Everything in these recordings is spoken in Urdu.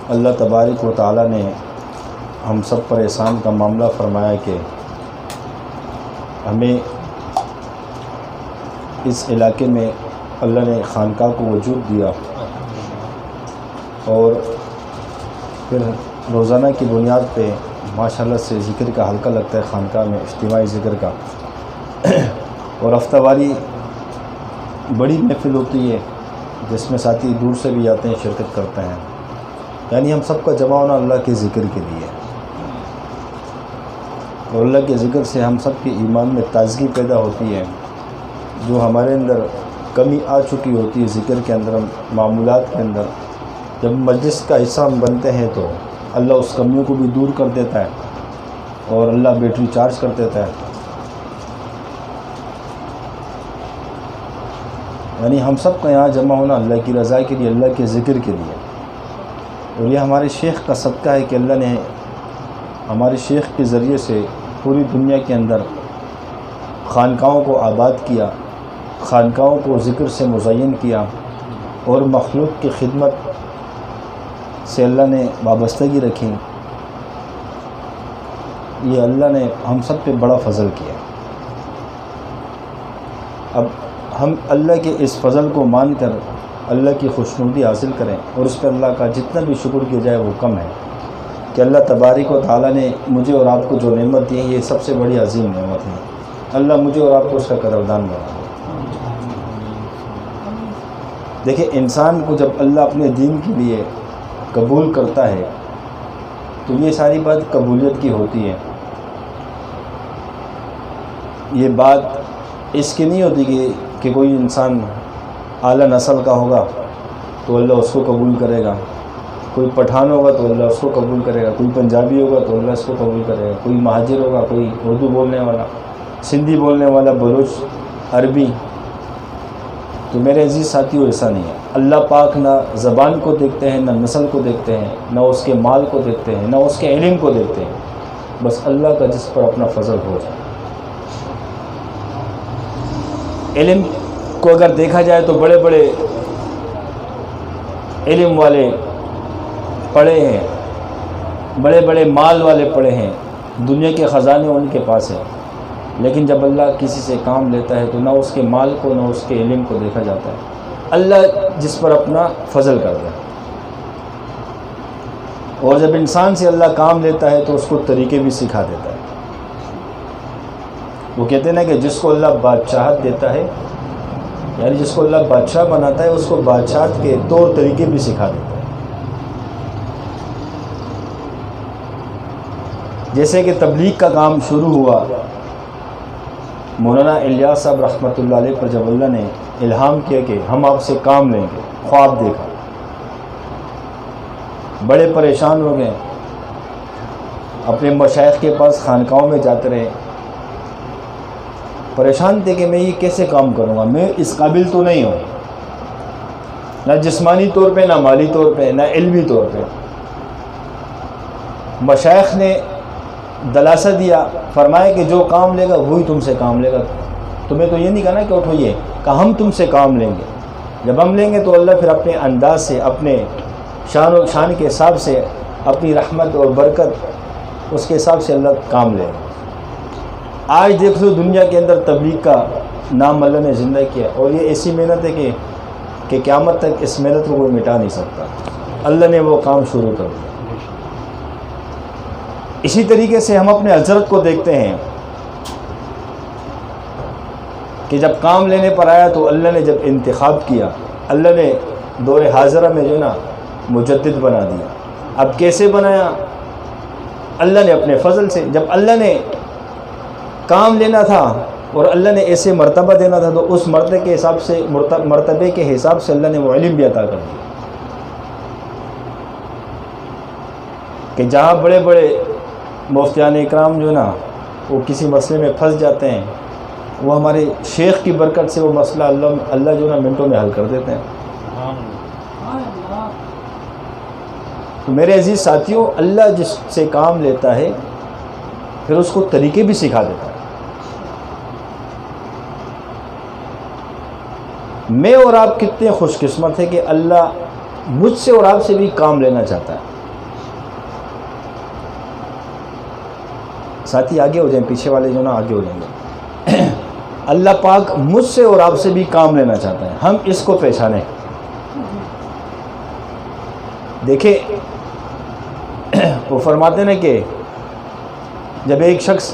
اللہ تبارک و تعالی نے ہم سب پر احسان کا معاملہ فرمایا کہ ہمیں اس علاقے میں اللہ نے خانقاہ کو وجود دیا اور پھر روزانہ کی بنیاد پہ ماشاءاللہ سے ذکر کا حلقہ لگتا ہے خانقاہ میں، اجتماعی ذکر کا، اور ہفتہ واری بڑی محفل ہوتی ہے جس میں ساتھی دور سے بھی آتے ہیں، شرکت کرتے ہیں، یعنی ہم سب کا جمع ہونا اللہ کے ذکر کے لیے، اور اللہ کے ذکر سے ہم سب کے ایمان میں تازگی پیدا ہوتی ہے۔ جو ہمارے اندر کمی آ چکی ہوتی ہے ذکر کے اندر، معمولات کے اندر، جب مجلس کا حصہ ہم بنتے ہیں تو اللہ اس کمیوں کو بھی دور کر دیتا ہے اور اللہ بیٹری چارج کر دیتا ہے۔ یعنی ہم سب کا یہاں جمع ہونا اللہ کی رضا کے لیے، اللہ کے ذکر کے لیے، اور یہ ہمارے شیخ کا صدقہ ہے کہ اللہ نے ہمارے شیخ کے ذریعے سے پوری دنیا کے اندر خانقاہوں کو آباد کیا، خانقاہوں کو ذکر سے مزین کیا، اور مخلوق کی خدمت سے اللہ نے وابستگی رکھی۔ یہ اللہ نے ہم سب پہ بڑا فضل کیا۔ اب ہم اللہ کے اس فضل کو مان کر اللہ کی خوشنودی حاصل کریں، اور اس پہ اللہ کا جتنا بھی شکر کیا جائے وہ کم ہے کہ اللہ تبارک و تعالیٰ نے مجھے اور آپ کو جو نعمت دی ہے یہ سب سے بڑی عظیم نعمت ہے۔ اللہ مجھے اور آپ کو اس کا قدردان بنا۔ دیکھیں، انسان کو جب اللہ اپنے دین کے لیے قبول کرتا ہے تو یہ ساری بات قبولیت کی ہوتی ہے۔ یہ بات اس کی نہیں ہوتی کہ کوئی انسان اعلیٰ نسل کا ہوگا تو اللہ اس کو قبول کرے گا، کوئی پٹھان ہوگا تو اللہ اس کو قبول کرے گا، کوئی پنجابی ہوگا تو اللہ اس کو قبول کرے گا، کوئی مہاجر ہوگا، کوئی اردو بولنے والا، سندھی بولنے والا، بلوچ، عربی۔ تو میرے عزیز ساتھیو، ایسا نہیں ہے۔ اللہ پاک نہ زبان کو دیکھتے ہیں، نہ نسل کو دیکھتے ہیں، نہ اس کے مال کو دیکھتے ہیں، نہ اس کے علم کو دیکھتے ہیں، بس اللہ کا جس پر اپنا فضل ہو جائے۔ علم کو اگر دیکھا جائے تو بڑے بڑے علم والے پڑھے ہیں، بڑے بڑے مال والے پڑھے ہیں، دنیا کے خزانے ان کے پاس ہیں، لیکن جب اللہ کسی سے کام لیتا ہے تو نہ اس کے مال کو نہ اس کے علم کو دیکھا جاتا ہے، اللہ جس پر اپنا فضل کرتا ہے۔ اور جب انسان سے اللہ کام لیتا ہے تو اس کو طریقے بھی سکھا دیتا ہے۔ وہ کہتے ہیں نا کہ جس کو اللہ بادشاہت دیتا ہے، یعنی جس کو اللہ بادشاہ بناتا ہے، اس کو بادشاہت کے طور طریقے بھی سکھا دیتا ہے۔ جیسے کہ تبلیغ کا کام شروع ہوا، مولانا الیاس صاحب رحمۃ اللہ علیہ پر جب اللہ نے الہام کیا کہ ہم آپ سے کام لیں گے، خواب دیکھا، بڑے پریشان ہو گئے، اپنے مشائخ کے پاس خانقاہوں میں جاتے رہے، پریشان تھے کہ میں یہ کیسے کام کروں گا، میں اس قابل تو نہیں ہوں، نہ جسمانی طور پہ، نہ مالی طور پہ، نہ علمی طور پہ۔ مشائخ نے دلاسا دیا، فرمایا کہ جو کام لے گا وہی تم سے کام لے گا، تمہیں تو یہ نہیں کہنا کہ اٹھوئیے، کہ ہم تم سے کام لیں گے۔ جب ہم لیں گے تو اللہ پھر اپنے انداز سے، اپنے شان کے حساب سے، اپنی رحمت اور برکت اس کے حساب سے اللہ کام لے گا۔ آج دیکھ لو دنیا کے اندر تبلیغ کا نام اللہ نے زندہ کیا، اور یہ ایسی محنت ہے کہ قیامت تک اس محنت کو کوئی مٹا نہیں سکتا۔ اللہ نے وہ کام شروع کر دیا۔ اسی طریقے سے ہم اپنے حضرت کو دیکھتے ہیں کہ جب کام لینے پر آیا تو اللہ نے جب انتخاب کیا، اللہ نے دور حاضرہ میں جو نا مجدد بنا دیا۔ اب کیسے بنایا؟ اللہ نے اپنے فضل سے، جب اللہ نے کام لینا تھا اور اللہ نے ایسے مرتبہ دینا تھا تو اس مرتبے کے حساب سے اللہ نے وہ علم بھی عطا کر دیا کہ جہاں بڑے بڑے مفتیان اکرام جو نا وہ کسی مسئلے میں پھنس جاتے ہیں، وہ ہمارے شیخ کی برکت سے وہ مسئلہ اللہ جو نا منٹوں میں حل کر دیتے ہیں۔ تو میرے عزیز ساتھیوں، اللہ جس سے کام لیتا ہے پھر اس کو طریقے بھی سکھا دیتا ہے۔ میں اور آپ کتنے خوش قسمت ہیں کہ اللہ مجھ سے اور آپ سے بھی کام لینا چاہتا ہے۔ ساتھی آگے ہو جائیں، پیچھے والے جو نا آگے ہو جائیں گے. اللہ پاک مجھ سے اور آپ سے بھی کام لینا چاہتا ہے، ہم اس کو پہچانیں. دیکھیں وہ فرماتے ہیں کہ جب ایک شخص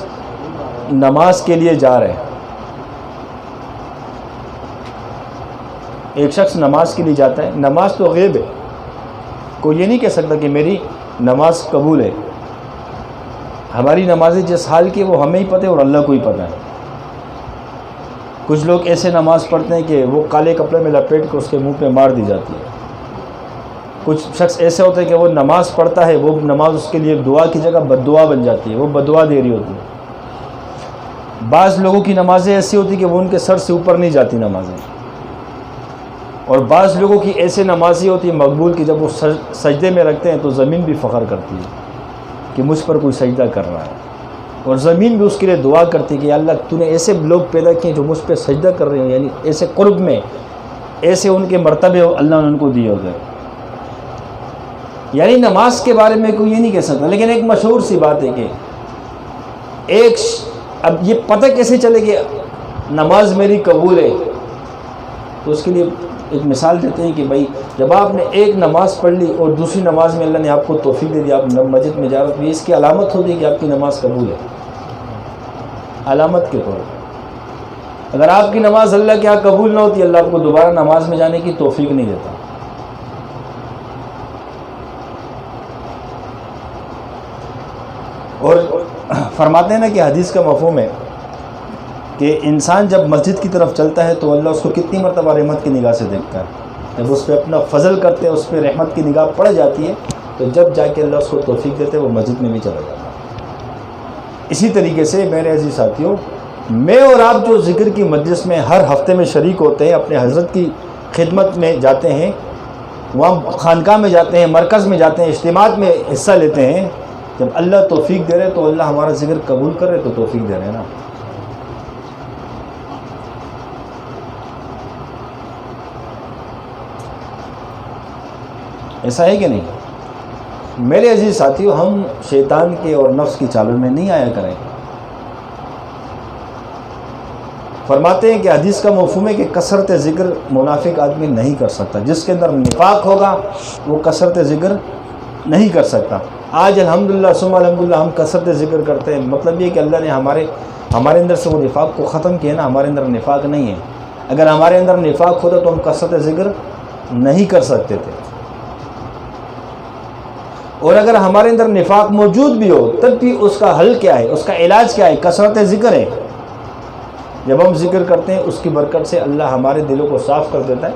نماز کے لیے جا رہے ہیں، ایک شخص نماز کے لیے جاتا ہے، نماز تو غیب ہے، کوئی یہ نہیں کہہ سکتا کہ میری نماز قبول ہے. ہماری نمازیں جس حال کی وہ ہمیں ہی پتہ ہے اور اللہ کو ہی پتہ ہے. کچھ لوگ ایسے نماز پڑھتے ہیں کہ وہ کالے کپڑے میں لپیٹ کر اس کے منہ پہ مار دی جاتی ہے. کچھ شخص ایسے ہوتے ہیں کہ وہ نماز پڑھتا ہے، وہ نماز اس کے لیے دعا کی جگہ بد دعا بن جاتی ہے، وہ بد دعا دے رہی ہوتی ہے. بعض لوگوں کی نمازیں ایسی ہوتی کہ وہ ان کے سر سے اوپر نہیں جاتی نمازیں، اور بعض لوگوں کی ایسے نمازیں ہوتی ہیں مقبول کہ جب وہ سجدے میں رکھتے ہیں تو زمین بھی فخر کرتی ہے کہ مجھ پر کوئی سجدہ کر رہا ہے، اور زمین بھی اس کے لیے دعا کرتی ہے کہ اللہ تو نے ایسے لوگ پیدا کیے جو مجھ پہ سجدہ کر رہے ہیں، یعنی ایسے قرب میں ایسے ان کے مرتبے اللہ نے ان کو دیے ہوتے ہیں. یعنی نماز کے بارے میں کوئی یہ نہیں کہہ سکتا. لیکن ایک مشہور سی بات ہے کہ اب یہ پتہ کیسے چلے کہ نماز میری قبول ہے، تو اس کے لیے ایک مثال دیتے ہیں کہ بھائی جب آپ نے ایک نماز پڑھ لی اور دوسری نماز میں اللہ نے آپ کو توفیق دے دی، آپ مسجد میں جا رہے تو اس کی علامت ہوتی ہے کہ آپ کی نماز قبول ہے. علامت کے طور پر اگر آپ کی نماز اللہ کے یہاں قبول نہ ہوتی، اللہ آپ کو دوبارہ نماز میں جانے کی توفیق نہیں دیتا. اور فرماتے ہیں نا کہ حدیث کا مفہوم ہے کہ انسان جب مسجد کی طرف چلتا ہے تو اللہ اس کو کتنی مرتبہ رحمت کی نگاہ سے دیکھتا ہے. جب اس پہ اپنا فضل کرتے ہیں، اس پہ رحمت کی نگاہ پڑ جاتی ہے، تو جب جا کے اللہ اس کو توفیق دیتے وہ مسجد میں بھی چلا جاتا ہے. اسی طریقے سے میرے عزیز ساتھیوں، میں اور آپ جو ذکر کی مجلس میں ہر ہفتے میں شریک ہوتے ہیں، اپنے حضرت کی خدمت میں جاتے ہیں، وہاں خانقاہ میں جاتے ہیں، مرکز میں جاتے ہیں، اجتماعات میں حصہ لیتے ہیں، جب اللہ توفیق دے رہے تو اللہ ہمارا ذکر قبول کر رہے تو توفیق دے رہے ہیں نا. ایسا ہے کہ نہیں؟ میرے عزیز ساتھیو، ہم شیطان کے اور نفس کی چالوں میں نہیں آیا کریں. فرماتے ہیں کہ حدیث کا مفہوم ہے کہ کثرت ذکر منافق آدمی نہیں کر سکتا. جس کے اندر نفاق ہوگا وہ کثرت ذکر نہیں کر سکتا. آج الحمدللہ ثم الحمدللہ ہم کثرت ذکر کرتے ہیں، مطلب یہ کہ اللہ نے ہمارے اندر سے وہ نفاق کو ختم کیا نا. ہمارے اندر نفاق نہیں ہے. اگر ہمارے اندر نفاق ہوتا تو ہم کثرت ذکر نہیں کر سکتے تھے. اور اگر ہمارے اندر نفاق موجود بھی ہو تب بھی اس کا حل کیا ہے، اس کا علاج کیا ہے؟ کثرت ذکر ہے. جب ہم ذکر کرتے ہیں اس کی برکت سے اللہ ہمارے دلوں کو صاف کر دیتا ہے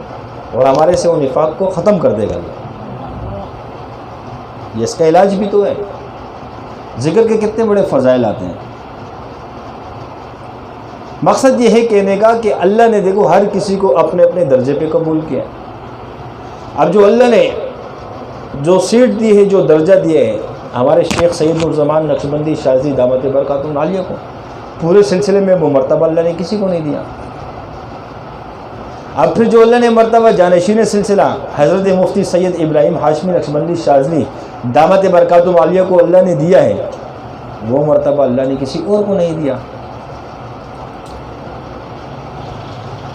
اور ہمارے سے وہ نفاق کو ختم کر دے گا. یہ اس کا علاج بھی تو ہے. ذکر کے کتنے بڑے فضائل آتے ہیں. مقصد یہ ہے کہنے کا کہ اللہ نے دیکھو ہر کسی کو اپنے اپنے درجے پہ قبول کیا. اب جو اللہ نے جو سیٹ دی ہے، جو درجہ دیا ہے ہمارے شیخ سید نورزمان نقشبندی شاذلی دامت برکاتہ العالیہ کو، پورے سلسلے میں وہ مرتبہ اللہ نے کسی کو نہیں دیا. اب پھر جو اللہ نے مرتبہ جانشین سلسلہ حضرت مفتی سید ابراہیم ہاشمی نقشبندی شاذلی دامت برکاتہ العالیہ کو اللہ نے دیا ہے، وہ مرتبہ اللہ نے کسی اور کو نہیں دیا.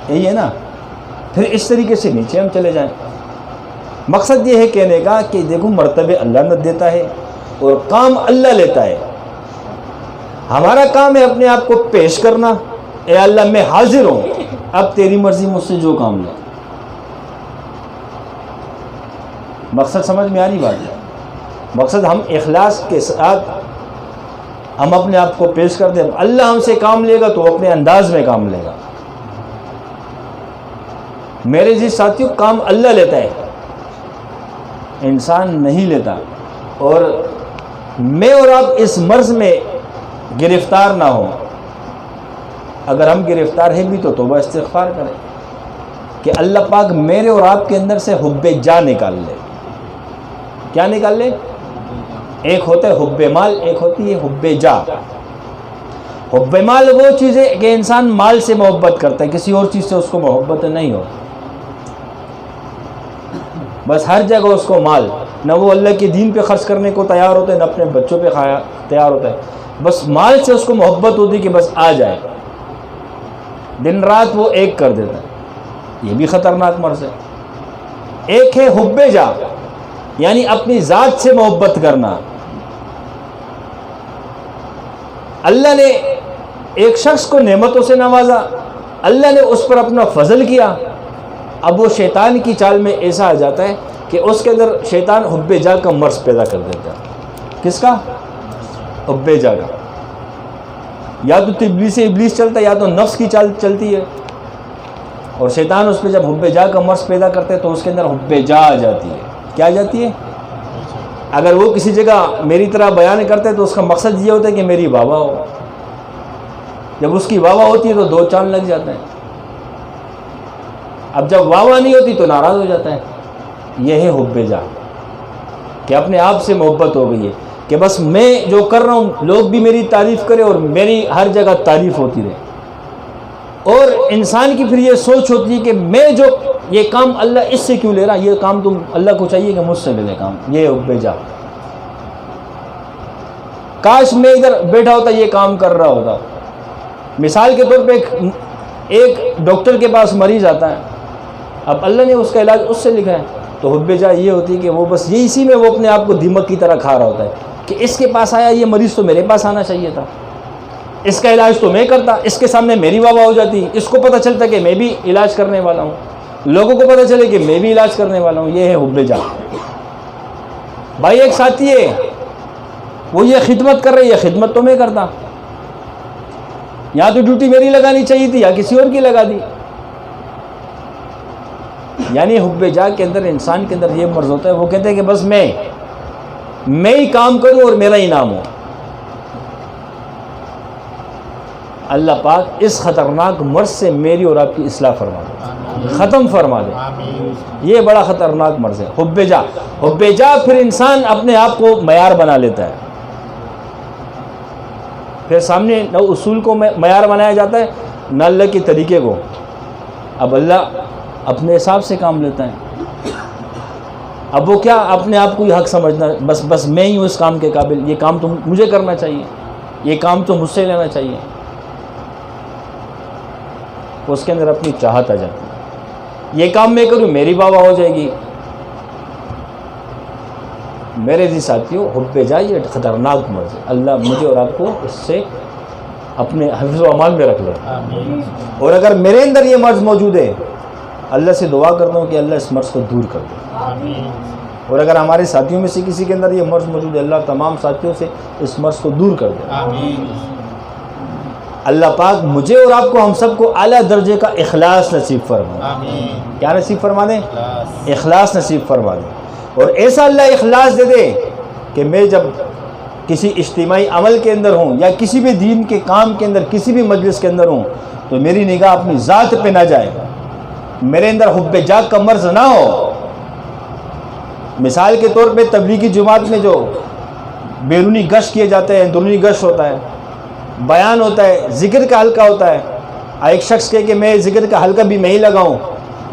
یہی ہے نا. پھر اس طریقے سے نیچے ہم چلے جائیں. مقصد یہ ہے کہنے کا کہ دیکھو مرتبے اللہ نہ دیتا ہے اور کام اللہ لیتا ہے. ہمارا کام ہے اپنے آپ کو پیش کرنا، اے اللہ میں حاضر ہوں، اب تیری مرضی مجھ سے جو کام لے. مقصد سمجھ میں آ رہی بات ہے؟ مقصد ہم اخلاص کے ساتھ ہم اپنے آپ کو پیش کر دیں. اللہ ہم سے کام لے گا تو اپنے انداز میں کام لے گا. میرے جی ساتھیوں، کام اللہ لیتا ہے، انسان نہیں لیتا. اور میں اور آپ اس مرض میں گرفتار نہ ہوں. اگر ہم گرفتار ہیں بھی تو توبہ استغفار کریں کہ اللہ پاک میرے اور آپ کے اندر سے حب جا نکال لے. کیا نکال لے؟ ایک ہوتا ہے حب مال، ایک ہوتی ہے حب جا. حب مال وہ چیز ہے کہ انسان مال سے محبت کرتا ہے، کسی اور چیز سے اس کو محبت نہیں ہو. بس ہر جگہ اس کو مال، نہ وہ اللہ کے دین پہ خرچ کرنے کو تیار ہوتا ہے، نہ اپنے بچوں پہ تیار ہوتا ہے. بس مال سے اس کو محبت ہوتی کہ بس آ جائے، دن رات وہ ایک کر دیتا ہے، یہ بھی خطرناک مرض ہے۔ ایک ہے حب جا، یعنی اپنی ذات سے محبت کرنا۔ اللہ نے ایک شخص کو نعمتوں سے نوازا، اللہ نے اس پر اپنا فضل کیا، اب وہ شیطان کی چال میں ایسا آ جاتا ہے کہ اس کے اندر شیطان حب جا کا مرض پیدا کر دیتا ہے۔ کس کا؟ حب جا کا۔ یا تو ابلیس چلتا ہے، یا تو نفس کی چال چلتی ہے، اور شیطان اس پہ جب حب جا کا مرض پیدا کرتے ہیں تو اس کے اندر حب جا آ جاتی ہے۔ کیا آ جاتی ہے؟ اگر وہ کسی جگہ میری طرح بیان کرتے ہیں تو اس کا مقصد یہ ہوتا ہے کہ میری واہ واہ ہو، جب اس کی واہ واہ ہوتی ہے تو دو چاند لگ جاتے ہیں، اب جب واہ واہ نہیں ہوتی تو ناراض ہو جاتا ہے۔ یہ ہے حب جا، کہ اپنے آپ سے محبت ہو گئی ہے کہ بس میں جو کر رہا ہوں لوگ بھی میری تعریف کریں اور میری ہر جگہ تعریف ہوتی رہے۔ اور انسان کی پھر یہ سوچ ہوتی ہے کہ میں جو یہ کام اللہ اس سے کیوں لے رہا، یہ کام تم اللہ کو چاہیے کہ مجھ سے لے لے کام۔ یہ حب جا، کاش میں ادھر بیٹھا ہوتا یہ کام کر رہا ہوتا۔ مثال کے طور پہ ایک ڈاکٹر کے پاس مریض آتا ہے، اب اللہ نے اس کا علاج اس سے لکھا ہے، تو حب جا یہ ہوتی ہے کہ وہ بس یہ اسی میں وہ اپنے آپ کو دیمک کی طرح کھا رہا ہوتا ہے کہ اس کے پاس آیا یہ مریض تو میرے پاس آنا چاہیے تھا، اس کا علاج تو میں کرتا، اس کے سامنے میری واہ واہ ہو جاتی، اس کو پتہ چلتا کہ میں بھی علاج کرنے والا ہوں، لوگوں کو پتہ چلے کہ میں بھی علاج کرنے والا ہوں۔ یہ ہے حب جا۔ بھائی ایک ساتھی ہے، وہ یہ خدمت کر رہی ہے، خدمت تو میں کرتا، یا تو ڈیوٹی میری لگانی چاہیے تھی یا کسی اور کی لگا دی۔ یعنی حب جا کے اندر انسان کے اندر یہ مرض ہوتا ہے، وہ کہتے ہیں کہ بس میں ہی کام کروں اور میرا ہی نام ہو۔ اللہ پاک اس خطرناک مرض سے میری اور آپ کی اصلاح فرما دے، ختم فرما دے۔ یہ بڑا خطرناک مرض ہے حب جا۔ حب جا پھر انسان اپنے آپ کو معیار بنا لیتا ہے، پھر سامنے نہ اصول کو معیار بنایا جاتا ہے نہ اللہ کے طریقے کو۔ اب اللہ اپنے حساب سے کام لیتا ہے، اب وہ کیا اپنے آپ کو یہ حق سمجھنا، بس میں ہی ہوں اس کام کے قابل، یہ کام تو مجھے کرنا چاہیے، یہ کام تو مجھ سے لینا چاہیے۔ اس کے اندر اپنی چاہت آ جاتی ہے، یہ کام میں کروں میری واہ واہ ہو جائے گی۔ میرے جی ساتھیوں، حب جا یہ خطرناک مرض ہے، اللہ مجھے اور آپ کو اس سے اپنے حفظ و امان میں رکھ لے۔ اور اگر میرے اندر یہ مرض موجود ہے، اللہ سے دعا کرتا ہوں کہ اللہ اس مرض کو دور کر دے۔ اور اگر ہمارے ساتھیوں میں سے کسی کے اندر یہ مرض موجود ہے، اللہ تمام ساتھیوں سے اس مرض کو دور کر دے۔ اللہ پاک مجھے اور آپ کو، ہم سب کو اعلیٰ درجے کا اخلاص نصیب فرما۔ کیا نصیب فرما دیں؟ اخلاص نصیب فرما دیں، اور ایسا اللہ اخلاص دے دے کہ میں جب کسی اجتماعی عمل کے اندر ہوں یا کسی بھی دین کے کام کے اندر، کسی بھی مجلس کے اندر ہوں، تو میری نگاہ اپنی ذات پہ نہ جائے، میرے اندر حب جا کا مرض نہ ہو۔ مثال کے طور پہ تبلیغی جماعت میں جو بیرونی گشت کیے جاتے ہیں، اندرونی گشت ہوتا ہے، بیان ہوتا ہے، ذکر کا حلقہ ہوتا ہے، ایک شخص کہے کہ میں ذکر کا حلقہ بھی میں ہی لگاؤں،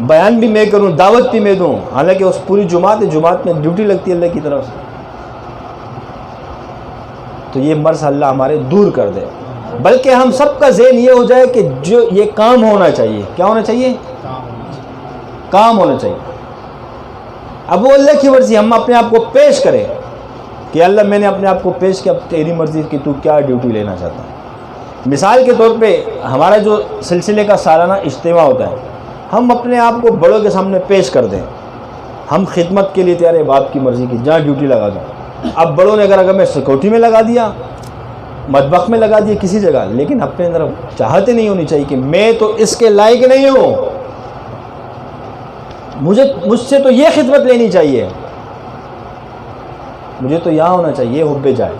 بیان بھی میں کروں، دعوت بھی میں دوں، حالانکہ اس پوری جماعت میں ڈیوٹی لگتی ہے اللہ کی طرف سے۔ تو یہ مرض اللہ ہمارے دور کر دے، بلکہ ہم سب کا ذہن یہ ہو جائے کہ جو یہ کام ہونا چاہیے، کیا ہونا چاہیے؟ کام ہونا چاہیے۔ اب وہ اللہ کی مرضی، ہم اپنے آپ کو پیش کریں کہ اللہ میں نے اپنے آپ کو پیش کیا، تیری مرضی کہ تو کیا ڈیوٹی لینا چاہتا ہے۔ مثال کے طور پہ ہمارا جو سلسلے کا سالانہ اجتماع ہوتا ہے، ہم اپنے آپ کو بڑوں کے سامنے پیش کر دیں، ہم خدمت کے لیے تیار ہیں، باپ کی مرضی کی جہاں ڈیوٹی لگا دوں۔ اب بڑوں نے اگر میں سیکورٹی میں لگا دیا، مطبخ میں لگا دیا، کسی جگہ، لیکن اپنے اندر چاہتے نہیں ہونی چاہیے کہ میں تو اس کے لائق نہیں ہوں، مجھ سے تو یہ خدمت لینی چاہیے، مجھے تو یہاں ہونا چاہیے، حب جائے۔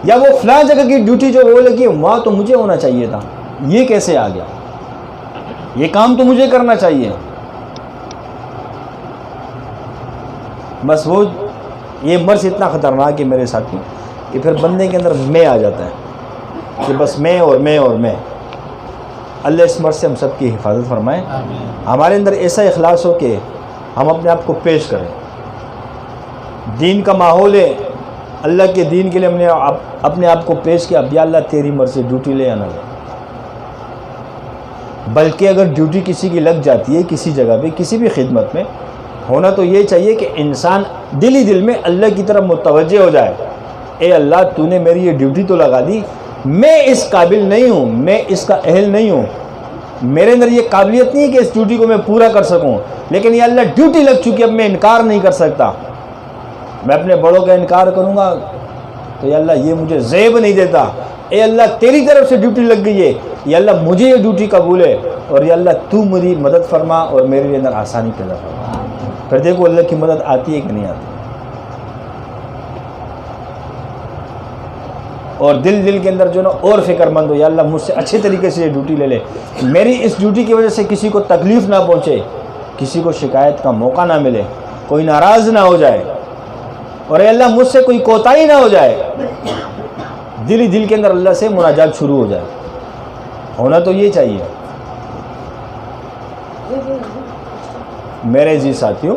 یا وہ فلاں جگہ کی ڈیوٹی جو وہ لگی وہاں تو مجھے ہونا چاہیے تھا، یہ کیسے آ گیا، یہ کام تو مجھے کرنا چاہیے۔ بس وہ یہ مرض اتنا خطرناک ہے میرے ساتھی کہ پھر بندے کے اندر میں آ جاتا ہے کہ بس میں اور میں اور میں۔ اللہ اس مرض سے ہم سب کی حفاظت فرمائے، ہمارے اندر ایسا اخلاص ہو کہ ہم اپنے آپ کو پیش کریں۔ دین کا ماحول ہے، اللہ کے دین کے لیے ہم نے اپنے آپ کو پیش کیا، اب یا اللہ تیری مرضی ڈیوٹی لے آنا لے. بلکہ اگر ڈیوٹی کسی کی لگ جاتی ہے کسی جگہ پہ کسی بھی خدمت میں، ہونا تو یہ چاہیے کہ انسان دل ہی دل میں اللہ کی طرف متوجہ ہو جائے. اے اللہ تو نے میری یہ ڈیوٹی تو لگا دی، میں اس قابل نہیں ہوں، میں اس کا اہل نہیں ہوں، میرے اندر یہ قابلیت نہیں ہے کہ اس ڈیوٹی کو میں پورا کر سکوں، لیکن یہ اللہ ڈیوٹی لگ چکی، اب میں انکار نہیں کر سکتا. میں اپنے بڑوں کا انکار کروں گا تو یا اللہ یہ مجھے زیب نہیں دیتا. اے اللہ تیری طرف سے ڈیوٹی لگ گئی ہے، یا اللہ مجھے یہ ڈیوٹی قبول ہے، اور یا اللہ تو میری مدد فرما اور میرے اندر آسانی پیدا فرما. پھر دیکھو اللہ کی مدد آتی ہے کہ نہیں آتی. اور دل کے اندر جو نا اور فکر مند ہو، یا اللہ مجھ سے اچھے طریقے سے یہ ڈیوٹی لے لے، میری اس ڈیوٹی کی وجہ سے کسی کو تکلیف نہ پہنچے، کسی کو شکایت کا موقع نہ ملے، کوئی ناراض نہ ہو جائے، اور اے اللہ مجھ سے کوئی کوتاہی نہ ہو جائے. دل کے اندر اللہ سے مناجات شروع ہو جائے. ہونا تو یہ چاہیے. میرے جی ساتھیوں،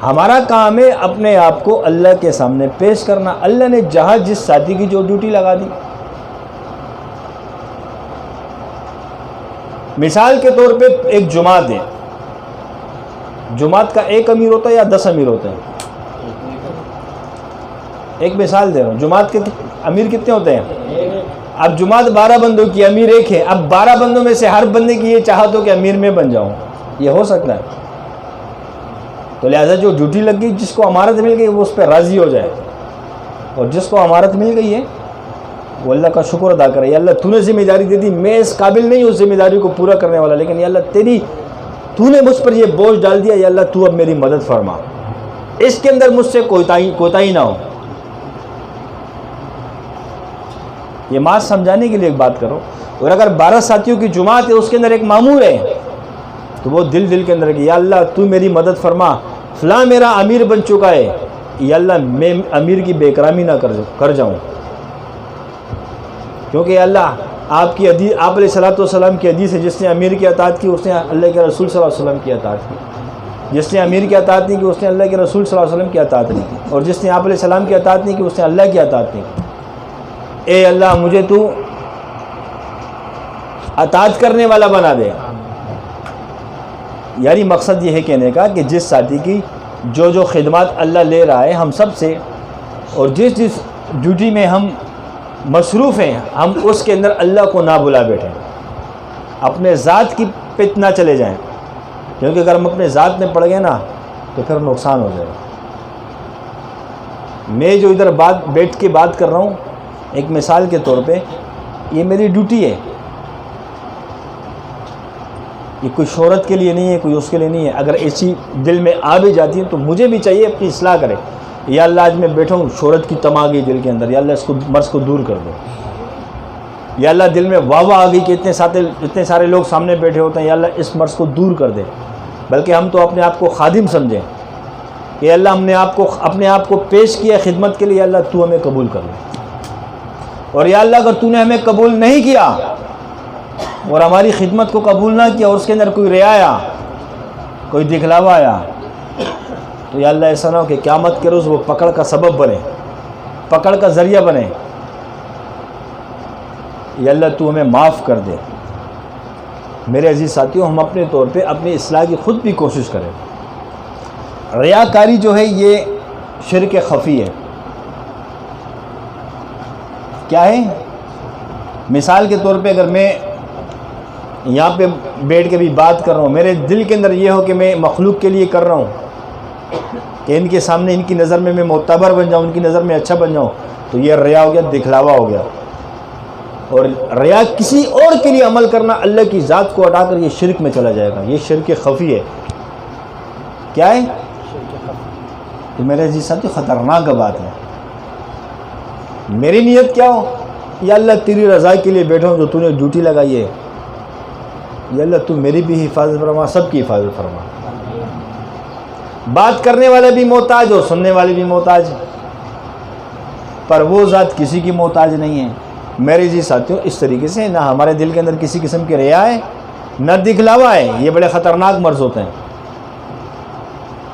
ہمارا کام ہے اپنے آپ کو اللہ کے سامنے پیش کرنا. اللہ نے جہاں جس ساتھی کی جو ڈیوٹی لگا دی، مثال کے طور پہ ایک جماعت ہے، جماعت کا ایک امیر ہوتا ہے یا 10 امیر ہوتے ہیں؟ ایک مثال دے رہا ہوں، جماعت کے امیر کتنے ہوتے ہیں؟ اب جماعت 12 بندوں کی، امیر ایک ہے. اب 12 بندوں میں سے ہر بندے کی یہ چاہت ہو کہ امیر میں بن جاؤں، یہ ہو سکتا ہے؟ تو لہٰذا جو ڈیوٹی لگ گئی، جس کو امارت مل گئی وہ اس پہ راضی ہو جائے، اور جس کو امارت مل گئی ہے وہ اللہ کا شکر ادا کرے. یا اللہ تو نے ذمہ داری دے دی، میں اس قابل نہیں ہوں اس ذمہ داری کو پورا کرنے والا، لیکن یا اللہ تو نے مجھ پر یہ بوجھ ڈال دیا، یا اللہ تو اب میری مدد فرما، اس کے اندر مجھ سے کوتاہی نہ ہو. یہ بات سمجھانے کے لیے ایک بات کرو. اور اگر 12 ساتھیوں کی جماعت ہے، اس کے اندر ایک مامور ہے، تو وہ دل کے اندر کہ یا اللہ تو میری مدد فرما، فلاں میرا امیر بن چکا ہے، یا اللہ میں امیر کی بے اکرامی نہ کر جاؤں. کیونکہ یا اللہ آپ کی حدیث، آپ علیہ الصلوۃ والسلام کی حدیث ہے، جس نے امیر کی اطاعت کی اس نے اللہ کے رسول صلی اللہ علیہ وسلم کی اطاعت کی، جس نے امیر کی اطاعت نہیں کی اس نے اللہ کے رسول صلی اللہ علیہ وسلم کی اطاعت نہیں کی، اور جس نے آپ علیہ السلام کی اطاعت نہیں کی اس نے اللہ کی اطاعت نہیں کی. اے اللہ مجھے تو اطاعت کرنے والا بنا دے. یعنی مقصد یہ ہے کہنے کا کہ جس ساتھی کی جو خدمات اللہ لے رہا ہے ہم سب سے، اور جس ڈیوٹی میں ہم مصروف ہیں، ہم اس کے اندر اللہ کو نہ بلا بیٹھیں، اپنے ذات کی پت نہ چلے جائیں. کیونکہ اگر ہم اپنے ذات میں پڑ گئے نا تو پھر نقصان ہو جائے گا. میں جو ادھر بیٹھ کے بات کر رہا ہوں، ایک مثال کے طور پہ یہ میری ڈیوٹی ہے، یہ کوئی شہرت کے لیے نہیں ہے، کوئی اس کے لیے نہیں ہے. اگر ایسی دل میں آ بھی جاتی ہے تو مجھے بھی چاہیے اپنی اصلاح کرے. یا اللہ آج میں بیٹھا ہوں، شہرت کی تما گئی دل کے اندر، یا اللہ اس کو مرض کو دور کر دو. یا اللہ دل میں واہ آ گئی کہ اتنے سارے لوگ سامنے بیٹھے ہوتے ہیں، یا اللہ اس مرض کو دور کر دے. بلکہ ہم تو اپنے آپ کو خادم سمجھیں کہ اللہ ہم نے اپنے آپ کو پیش کیا خدمت کے لیے، اللہ تو ہمیں قبول کر لے. اور یا اللہ اگر تو نے ہمیں قبول نہیں کیا اور ہماری خدمت کو قبول نہ کیا، اور اس کے اندر کوئی ریا آیا، کوئی دکھلاوا آیا، تو یا اللہ ایسا نہ ہو کہ قیامت کے روز وہ پکڑ کا سبب بنے، پکڑ کا ذریعہ بنے. یا اللہ تو ہمیں معاف کر دے. میرے عزیز ساتھیوں، ہم اپنے طور پہ اپنی اصلاح کی خود بھی کوشش کریں. ریاکاری جو ہے یہ شرک خفی ہے. کیا ہے؟ مثال کے طور پہ اگر میں یہاں پہ بیٹھ کے بھی بات کر رہا ہوں، میرے دل کے اندر یہ ہو کہ میں مخلوق کے لیے کر رہا ہوں، کہ ان کے سامنے ان کی نظر میں معتبر بن جاؤں، ان کی نظر میں اچھا بن جاؤں، تو یہ ریا ہو گیا، دکھلاوا ہو گیا. اور ریا کسی اور کے لیے عمل کرنا اللہ کی ذات کو ہٹا کر یہ شرک میں چلا جائے گا. یہ شرک خفی ہے. کیا ہے؟ تو میرے عزیز ساتھی خطرناک بات ہے. میری نیت کیا ہو؟ یا اللہ تیری رضا کے لیے بیٹھا ہوں، جو تو نے ڈیوٹی لگائی ہے، یا اللہ تو میری بھی حفاظت فرما، سب کی حفاظت فرما. بات کرنے والا بھی محتاج اور سننے والے بھی محتاج، پر وہ ذات کسی کی محتاج نہیں ہے. میرے جی ساتھیوں، اس طریقے سے نہ ہمارے دل کے اندر کسی قسم کی ریا ہے، نہ دکھلاوا ہے. یہ بڑے خطرناک مرض ہوتے ہیں.